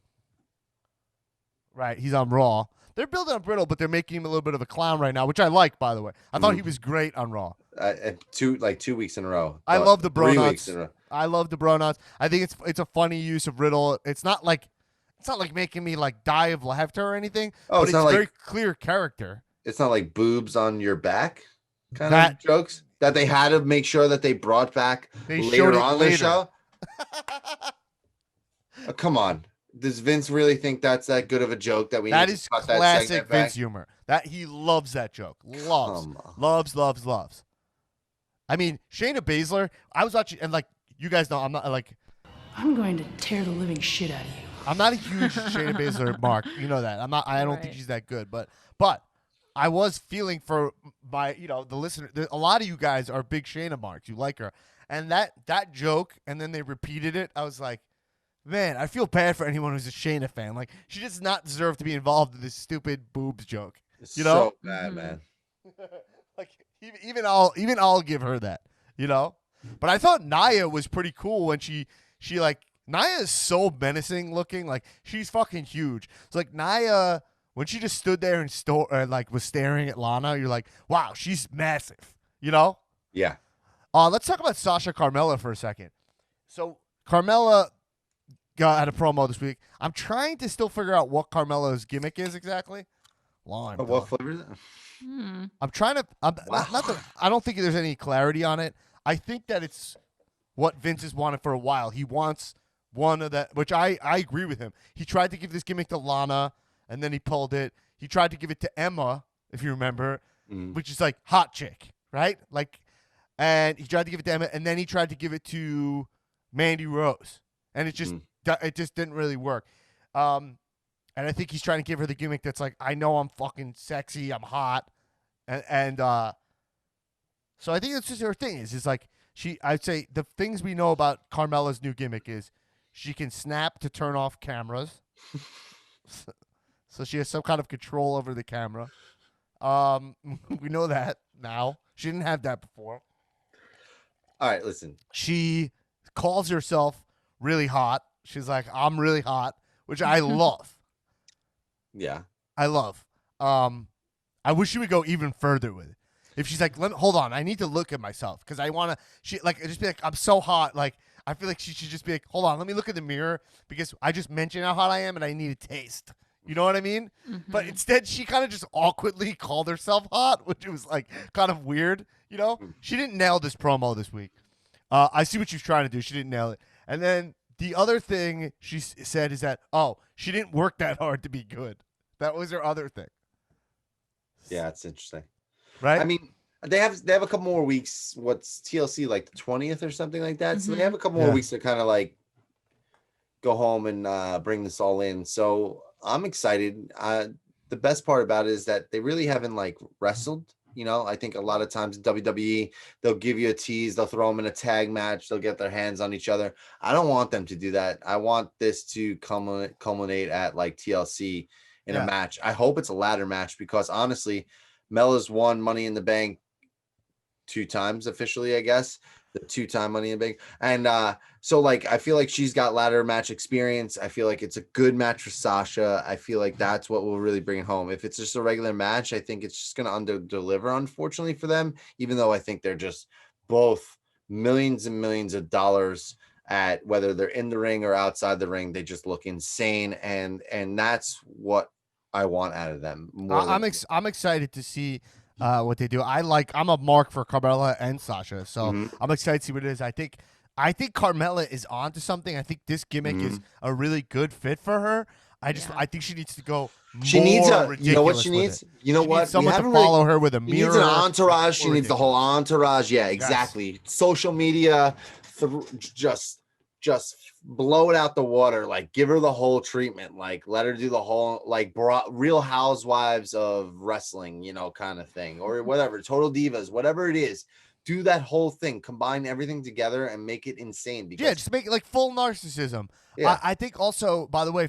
Right, he's on Raw. They're building up Riddle, but they're making him a little bit of a clown right now, which I like, by the way. I thought he was great on Raw. 2 weeks in a row. I love the bro 3 nuts. weeks in a row. I love the bro nuts. I think it's a funny use of Riddle. It's not like making me like die of laughter or anything. Oh, but it's it's not like- very clear character. It's not like boobs on your back kind That- of jokes that they had to make sure that they brought back They showed later it on the later. show. Oh, come on. Does Vince really think that's that good of a joke that we That need is to cut that classic segment back? Vince humor. That he loves that joke. Loves. Come on. Loves. I mean, Shayna Baszler, I was watching, and like you guys know, I'm not like I'm going to tear the living shit out of you. I'm not a huge Shayna Baszler mark. You know that. I don't think Right. she's that good. But I was feeling for my, the listener. A lot of you guys are big Shayna marks. You like her. And that joke, and then they repeated it. I was like, man, I feel bad for anyone who's a Shayna fan. Like, she does not deserve to be involved in this stupid boobs joke. It's You know? so bad, man. Like, even I'll give her that. But I thought Nia was pretty cool when she like, Nia is so menacing looking. Like, she's fucking huge. It's like Nia, when she just stood there and like was staring at Lana, you're like, wow, she's massive. Yeah. Let's talk about Sasha Carmella for a second. So Carmella had a promo this week. I'm trying to still figure out what Carmella's gimmick is exactly. Lime. What flavor is it? I'm trying to. Not that, I don't think there's any clarity on it. I think that it's what Vince has wanted for a while. He wants one of that, which I agree with him. He tried to give this gimmick to Lana, and then he pulled it. He tried to give it to Emma, if you remember, which is like hot chick, right? Like, and he tried to give it to Emma, and then he tried to give it to Mandy Rose, and it just didn't really work. And I think he's trying to give her the gimmick that's like, I know I'm fucking sexy, I'm hot, and so I think that's just her thing. Is like I'd say the things we know about Carmella's new gimmick is she can snap to turn off cameras, so she has some kind of control over the camera. We know that now. She didn't have that before. All right, listen. She calls herself really hot. She's like, I'm really hot, which I love. Yeah. I love. I wish she would go even further with it. If she's like, hold on, I need to look at myself because I want to. She like just be like, I'm so hot. Like I feel like she should just be like, hold on, let me look in the mirror because I just mentioned how hot I am and I need a taste. You know what I mean? But instead, she kind of just awkwardly called herself hot, which was like kind of weird. You know, she didn't nail this promo this week. I see what she's trying to do. She didn't nail it. And then the other thing she said is that, she didn't work that hard to be good. That was her other thing. Yeah, it's interesting. Right? I mean, they have a couple more weeks. What's TLC, like the 20th or something like that? So they have a couple more weeks to kind of like go home and bring this all in. So I'm excited. The best part about it is that they really haven't like wrestled. You know, I think a lot of times in WWE, they'll give you a tease, they'll throw them in a tag match, they'll get their hands on each other. I don't want them to do that. I want this to culminate at like TLC in a match. I hope it's a ladder match because honestly, Mela's won Money in the Bank 2 times officially, I guess. The 2-time Money in the Bank. And so like I feel like she's got ladder match experience. I feel like it's a good match for Sasha. I feel like that's what will really bring it home. If it's just a regular match, I think it's just gonna under deliver, unfortunately, for them, even though I think they're just both millions and millions of dollars at whether they're in the ring or outside the ring. They just look insane, and that's what I want out of them. I'm excited to see what they do. I'm a mark for Carmella and Sasha, so I'm excited to see what it is. I think Carmella is onto something. I think this gimmick is a really good fit for her. I think she needs to go. She needs you know what she needs? You know she what? Needs someone to follow her with a mirror. She needs an entourage. She needs the whole entourage. Yeah, exactly. Yes. Social media, just blow it out the water. Like, give her the whole treatment. Like, let her do the whole, like, Real Housewives of Wrestling, you know, kind of thing, or whatever. Total Divas, whatever it is. Do that whole thing. Combine everything together and make it insane. Because, just make it like full narcissism. Yeah. I think also, by the way,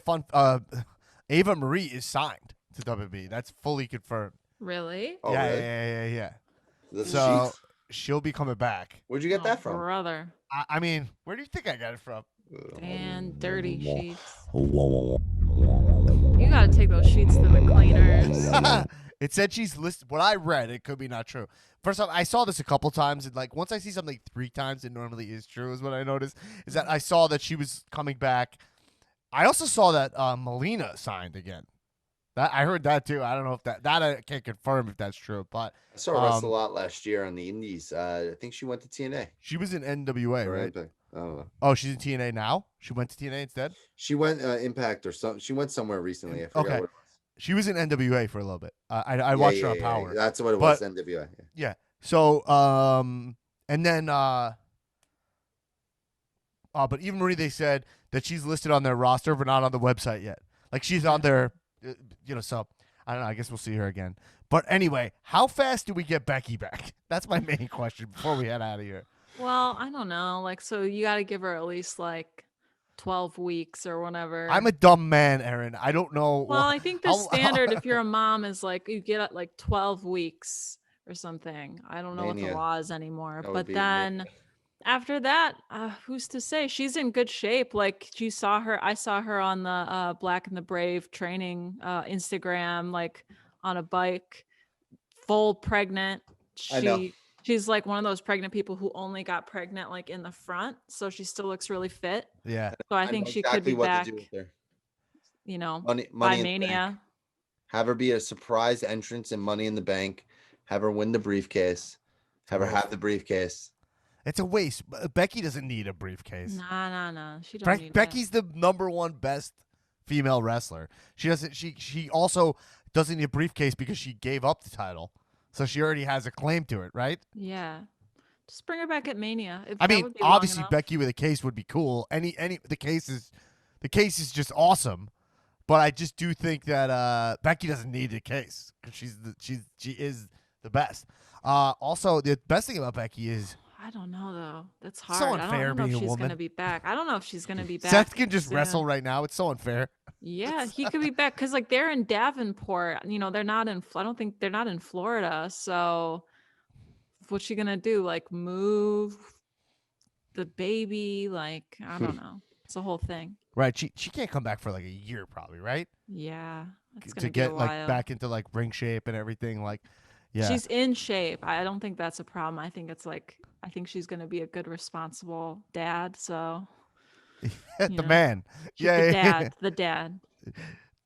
Ava Marie is signed to WWE. That's fully confirmed. Really? Oh, yeah. The So sheets? she'll be coming back. Where'd you get that from? Brother. I mean, where do you think I got it from? And dirty sheets. You gotta take those sheets to the cleaners. It said she's listed. What I read, it could be not true. First off, I saw this a couple times, and like once I see something 3 times, it normally is true. Is what I noticed. Is that I saw that she was coming back. I also saw that Melina signed again. I heard that too. I don't know if that I can't confirm if that's true, but I saw her wrestle a lot last year on the Indies. I think she went to TNA. She was in NWA, right? Impact. I don't know. Oh, she's in TNA now. She went to TNA instead. She went Impact or something. She went somewhere recently. I forgot what it was. She was in NWA for a little bit. I watched her on Power. That's what it was. NWA. Yeah. So and then but even Marie, they said that she's listed on their roster but not on the website yet. Like she's on their, so I don't know. I guess we'll see her again. But anyway, how fast do we get Becky back? That's my main question before we head out of here. Well, I don't know. Like, so you got to give her at least like 12 weeks or whatever. I'm a dumb man, Erin. I don't know. Well, I think the standard if you're a mom is like you get like 12 weeks or something. I don't know what the law is anymore. But then after that, who's to say? She's in good shape. Like I saw her on the Black and the Brave training Instagram, like on a bike, full pregnant. She's like one of those pregnant people who only got pregnant like in the front, so she still looks really fit. Yeah. So I think she could be back. You know, by Mania. Have her be a surprise entrance in Money in the Bank. Have her win the briefcase. Have her have the briefcase. It's a waste. Becky doesn't need a briefcase. Nah. She don't need Becky's the #1 best female wrestler. She doesn't. She also doesn't need a briefcase because she gave up the title. So she already has a claim to it, right? Yeah. Just bring her back at Mania. I mean, obviously Becky with a case would be cool. The case is just awesome. But I just do think that Becky doesn't need a case because she is the best. Also, the best thing about Becky is I don't know though. That's hard. So unfair I don't know being if a she's woman. gonna be back. I don't know if she's gonna be back. Seth can just soon. wrestle right now. It's so unfair. Yeah, he could be back because like they're in Davenport. You know, they're not in. I don't think they're not in Florida. So, what's she gonna do? Like move the baby? Like I don't know. It's a whole thing. Right. She can't come back for like a year probably, right? Yeah, it's To gonna get be a like while. back into like ring shape and everything. Like, Yeah. She's in shape. I don't think that's a problem. I think she's going to be a good, responsible dad. So, The man. The dad.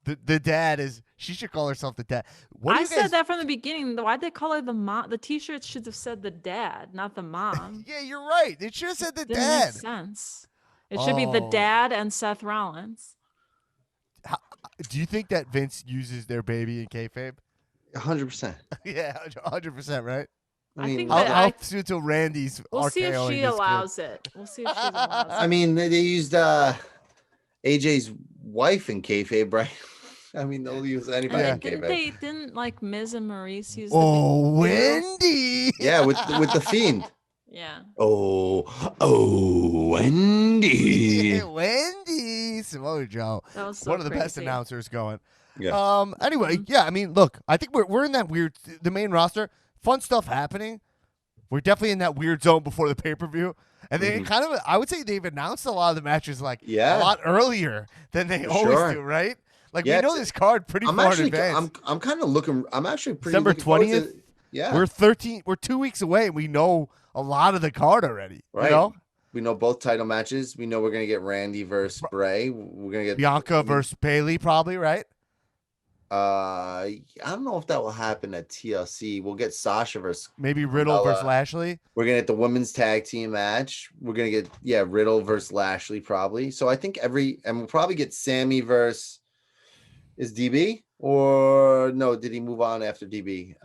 The dad is. She should call herself the dad. I said that from the beginning. Why'd they call her the mom? The T-shirt should have said the dad, not the mom. Yeah, you're right. It should have said the Didn't dad. make sense. It should be the dad and Seth Rollins. Do you think that Vince uses their baby in kayfabe? 100%. Yeah, 100%, right? I think I'll see until Randy's. We'll see if she allows it. We'll see if she allows it. I mean, they used AJ's wife in kayfabe, right? I mean, they'll use anybody in kayfabe. Didn't like Miz and Maurice use Wendy. Yeah, with the Fiend. Yeah. Wendy. Yeah, Wendy. Samoa Joe. That was so one of the best crazy. announcers going. Yeah. Anyway, yeah, I mean, look, I think we're in that weird, the main roster, fun stuff happening. We're definitely in that weird zone before the pay-per-view. And they kind of, I would say they've announced a lot of the matches like a lot earlier than they always do, right? Like we know this card pretty far in advance. I'm kind of looking, I'm actually pretty December looking forward 20th? to- Yeah. We're 2 weeks away and we know a lot of the card already. Right. You know? We know both title matches. We know we're going to get Randy versus Bray. We're going to get Bianca versus Bailey probably, right? I don't know if that will happen at TLC. We'll get Sasha versus maybe Riddle versus Lashley. We're gonna get the women's tag team match. We're gonna get Riddle versus Lashley probably. So I think and we'll probably get Sammy versus is DB or no? Did he move on after DB?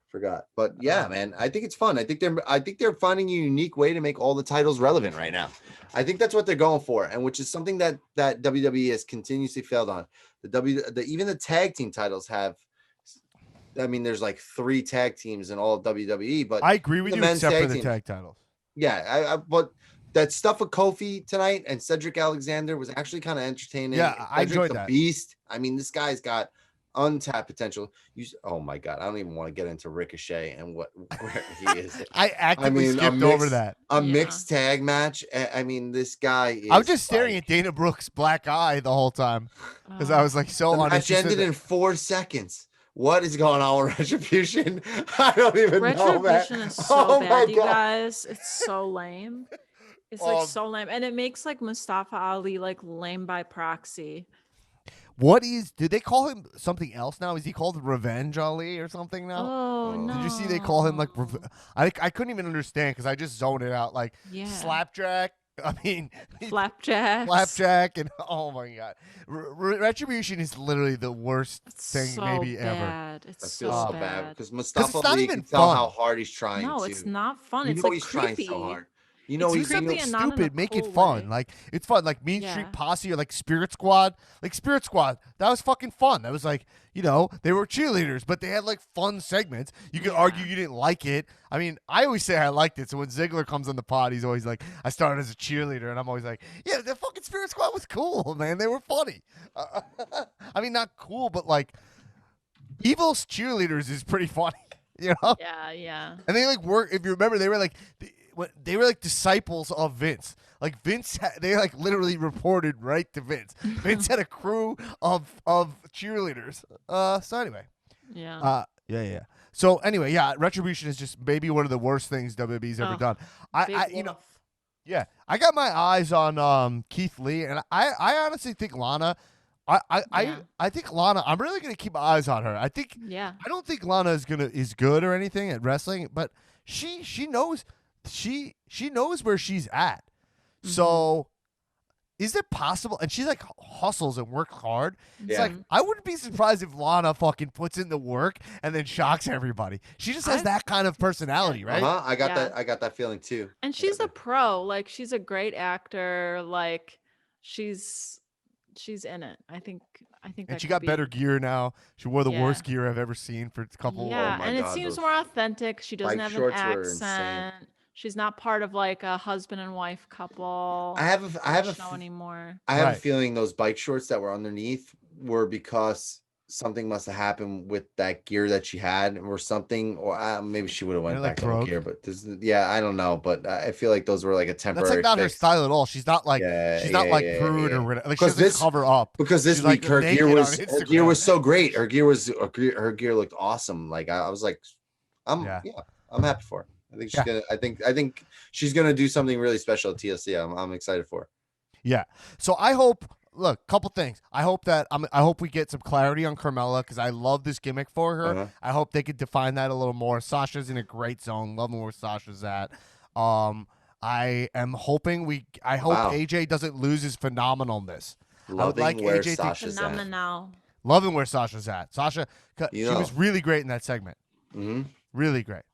Forgot. But yeah, man, I think it's fun. I think they're finding a unique way to make all the titles relevant right now. I think that's what they're going for, and which is something that WWE has continuously failed on. Even the tag team titles have. I mean, there's like 3 tag teams in all of WWE, but I agree with you except for the tag titles. Yeah, but that stuff with Kofi tonight and Cedric Alexander was actually kind of entertaining. Yeah, I enjoyed the that. Beast. I mean, this guy's got untapped potential. Oh my god, I don't even want to get into Ricochet and where he is. I actively skipped over that. A mixed tag match. I mean, this guy is. I was just staring at Dana Brooks' black eye the whole time because I was like so the match ended in 4 seconds. What is going on with Retribution? I don't even know, man. Retribution is so bad, you guys. It's so lame. It's like so lame, and it makes like Mustafa Ali like lame by proxy. Did they call him something else now? Is he called Revenge Ali or something now? Oh, no. Did you see they call him like, I couldn't even understand because I just zoned it out. Like Slapjack. I mean, Flapjack. And oh my God. Retribution is literally the worst thing maybe ever. It's so bad. Because Mustafa Ali, you can tell how hard he's trying No, to. it's not fun. It's like he's trying so hard. You know, he's creepy and not stupid. in a Make it cool fun. way. Like it's fun. Like Mean Street Posse or like Spirit Squad. Like Spirit Squad. That was fucking fun. That was like, you know, they were cheerleaders, but they had like fun segments. You could argue you didn't like it. I mean, I always say I liked it. So when Ziggler comes on the pod, he's always like, I started as a cheerleader, and I'm always like, yeah, the fucking Spirit Squad was cool, man. They were funny. I mean, not cool, but like Evil's cheerleaders is pretty funny. You know? Yeah. And they like work. If you remember, they were like disciples of Vince. Like Vince, they like literally reported right to Vince. Vince had a crew of cheerleaders. So anyway, yeah. So anyway, Retribution is just maybe one of the worst things WWE's ever done. I got my eyes on Keith Lee, and I honestly think Lana. I think Lana. I'm really gonna keep my eyes on her. I don't think Lana is good or anything at wrestling, but she knows where she's at. Mm-hmm. So is it possible? And she like hustles and works hard. It's like I wouldn't be surprised if Lana fucking puts in the work and then shocks everybody. She just has that kind of personality, right? I got that feeling too. And she's a pro. Like she's a great actor. Like she's in it. I think. And she got better gear now. She wore the worst gear I've ever seen for a couple. Yeah, and it seems more authentic. She doesn't have an accent. She's not part of like a husband and wife couple. I have anymore. I have a feeling those bike shorts that were underneath were because something must have happened with that gear that she had, or something, or maybe she would have went back to the gear. But I don't know. But I feel like those were like a temporary. That's like not fix. her style at all. She's not like prude or whatever. Like she doesn't cover up. Because this week her gear was so great. Her gear looked awesome. Like I was like, I'm happy for her. I think she's gonna. I think she's gonna do something really special at TLC. I'm excited for her. Yeah. So I hope. Look, couple things. I hope we get some clarity on Carmella because I love this gimmick for her. Uh-huh. I hope they could define that a little more. Sasha's in a great zone. Loving where Sasha's at. I am hoping I hope AJ doesn't lose his phenomenalness. Loving I would like where AJ Sasha's to phenomenal. Loving where Sasha's at. Sasha, she was really great in that segment. Mm-hmm. Really great.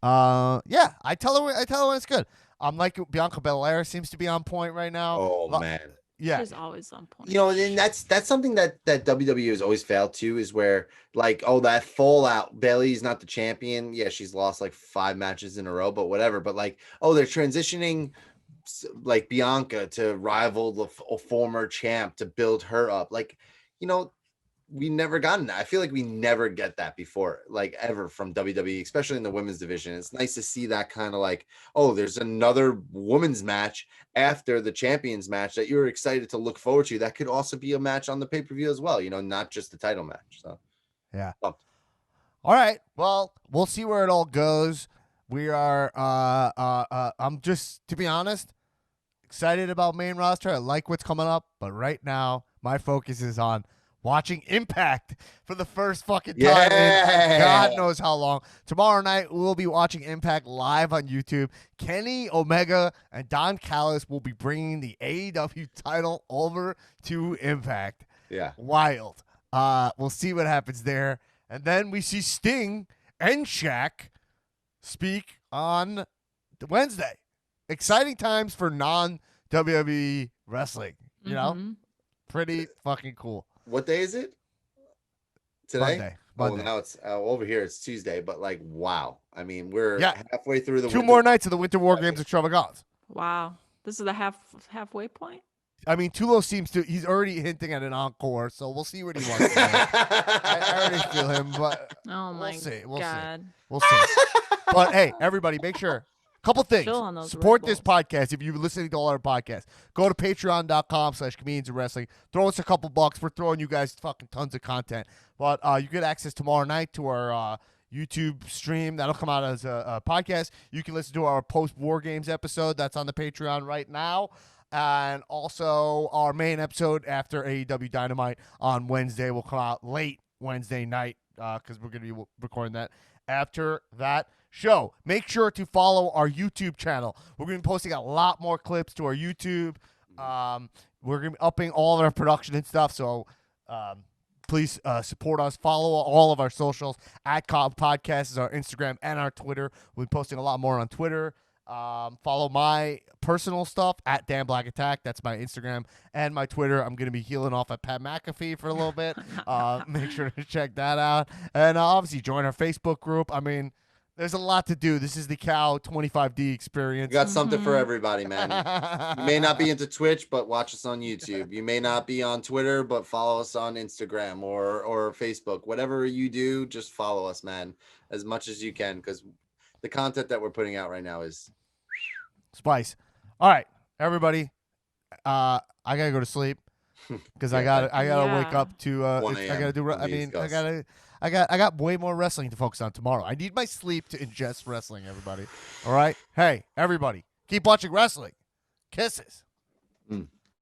Yeah, I tell her when it's good. Like Bianca Belair seems to be on point right now. Oh man. Yeah, she's always on point. And that's something that WWE has always failed to, is where like, that fallout. Bayley's not the champion. Yeah, she's lost like 5 matches in a row, but whatever. But like, they're transitioning like Bianca to rival the former champ to build her up. Like, we never gotten that. I feel like we never get that before, like ever from WWE, especially in the women's division. It's nice to see that kind of like, there's another women's match after the champions match that you're excited to look forward to. That could also be a match on the pay-per-view as well, not just the title match. So, yeah. All right. Well, we'll see where it all goes. We are, I'm just, to be honest, excited about main roster. I like what's coming up, but right now my focus is on watching Impact for the first fucking time in God knows how long. Tomorrow night, we'll be watching Impact live on YouTube. Kenny Omega and Don Callis will be bringing the AEW title over to Impact. Yeah. Wild. We'll see what happens there. And then we see Sting and Shaq speak on Wednesday. Exciting times for non-WWE wrestling. You know? Pretty fucking cool. What day is it? Today? Monday. Now it's over here. It's Tuesday, but like, wow. I mean, we're halfway through the 2 more nights of the Winter Wargames extravaganza. Wow. This is the halfway point? I mean, Tullo he's already hinting at an encore, so we'll see what he wants to do. I already feel him, but we'll see. God. We'll see. But hey, everybody, make sure. Couple things. Support this podcast if you're listening to all our podcasts. Go to patreon.com/comedians of wrestling. Throw us a couple bucks. We're throwing you guys fucking tons of content. But you get access tomorrow night to our YouTube stream. That'll come out as a podcast. You can listen to our post-War Games episode. That's on the Patreon right now. And also our main episode after AEW Dynamite on Wednesday will come out late Wednesday night because we're going to be recording that after that show. Make sure to follow our YouTube channel. We're going to be posting a lot more clips to our YouTube. We're going to be upping all of our production and stuff. So please support us. Follow all of our socials. @Cobb Podcast is our Instagram and our Twitter. We'll be posting a lot more on Twitter. Follow my personal stuff @DanBlackAttack. That's my Instagram and my Twitter. I'm going to be healing off at Pat McAfee for a little bit. Make sure to check that out. And obviously join our Facebook group. I mean, there's a lot to do. This is the Cow 25D experience. You got something for everybody, man. You may not be into Twitch, but watch us on YouTube. You may not be on Twitter, but follow us on Instagram or Facebook. Whatever you do, just follow us, man, as much as you can, because the content that we're putting out right now is spice. All right, everybody. I gotta go to sleep because I gotta wake up to. I gotta do. I mean, I got way more wrestling to focus on tomorrow. I need my sleep to ingest wrestling. Everybody. All right. Hey, everybody, keep watching wrestling. Kisses.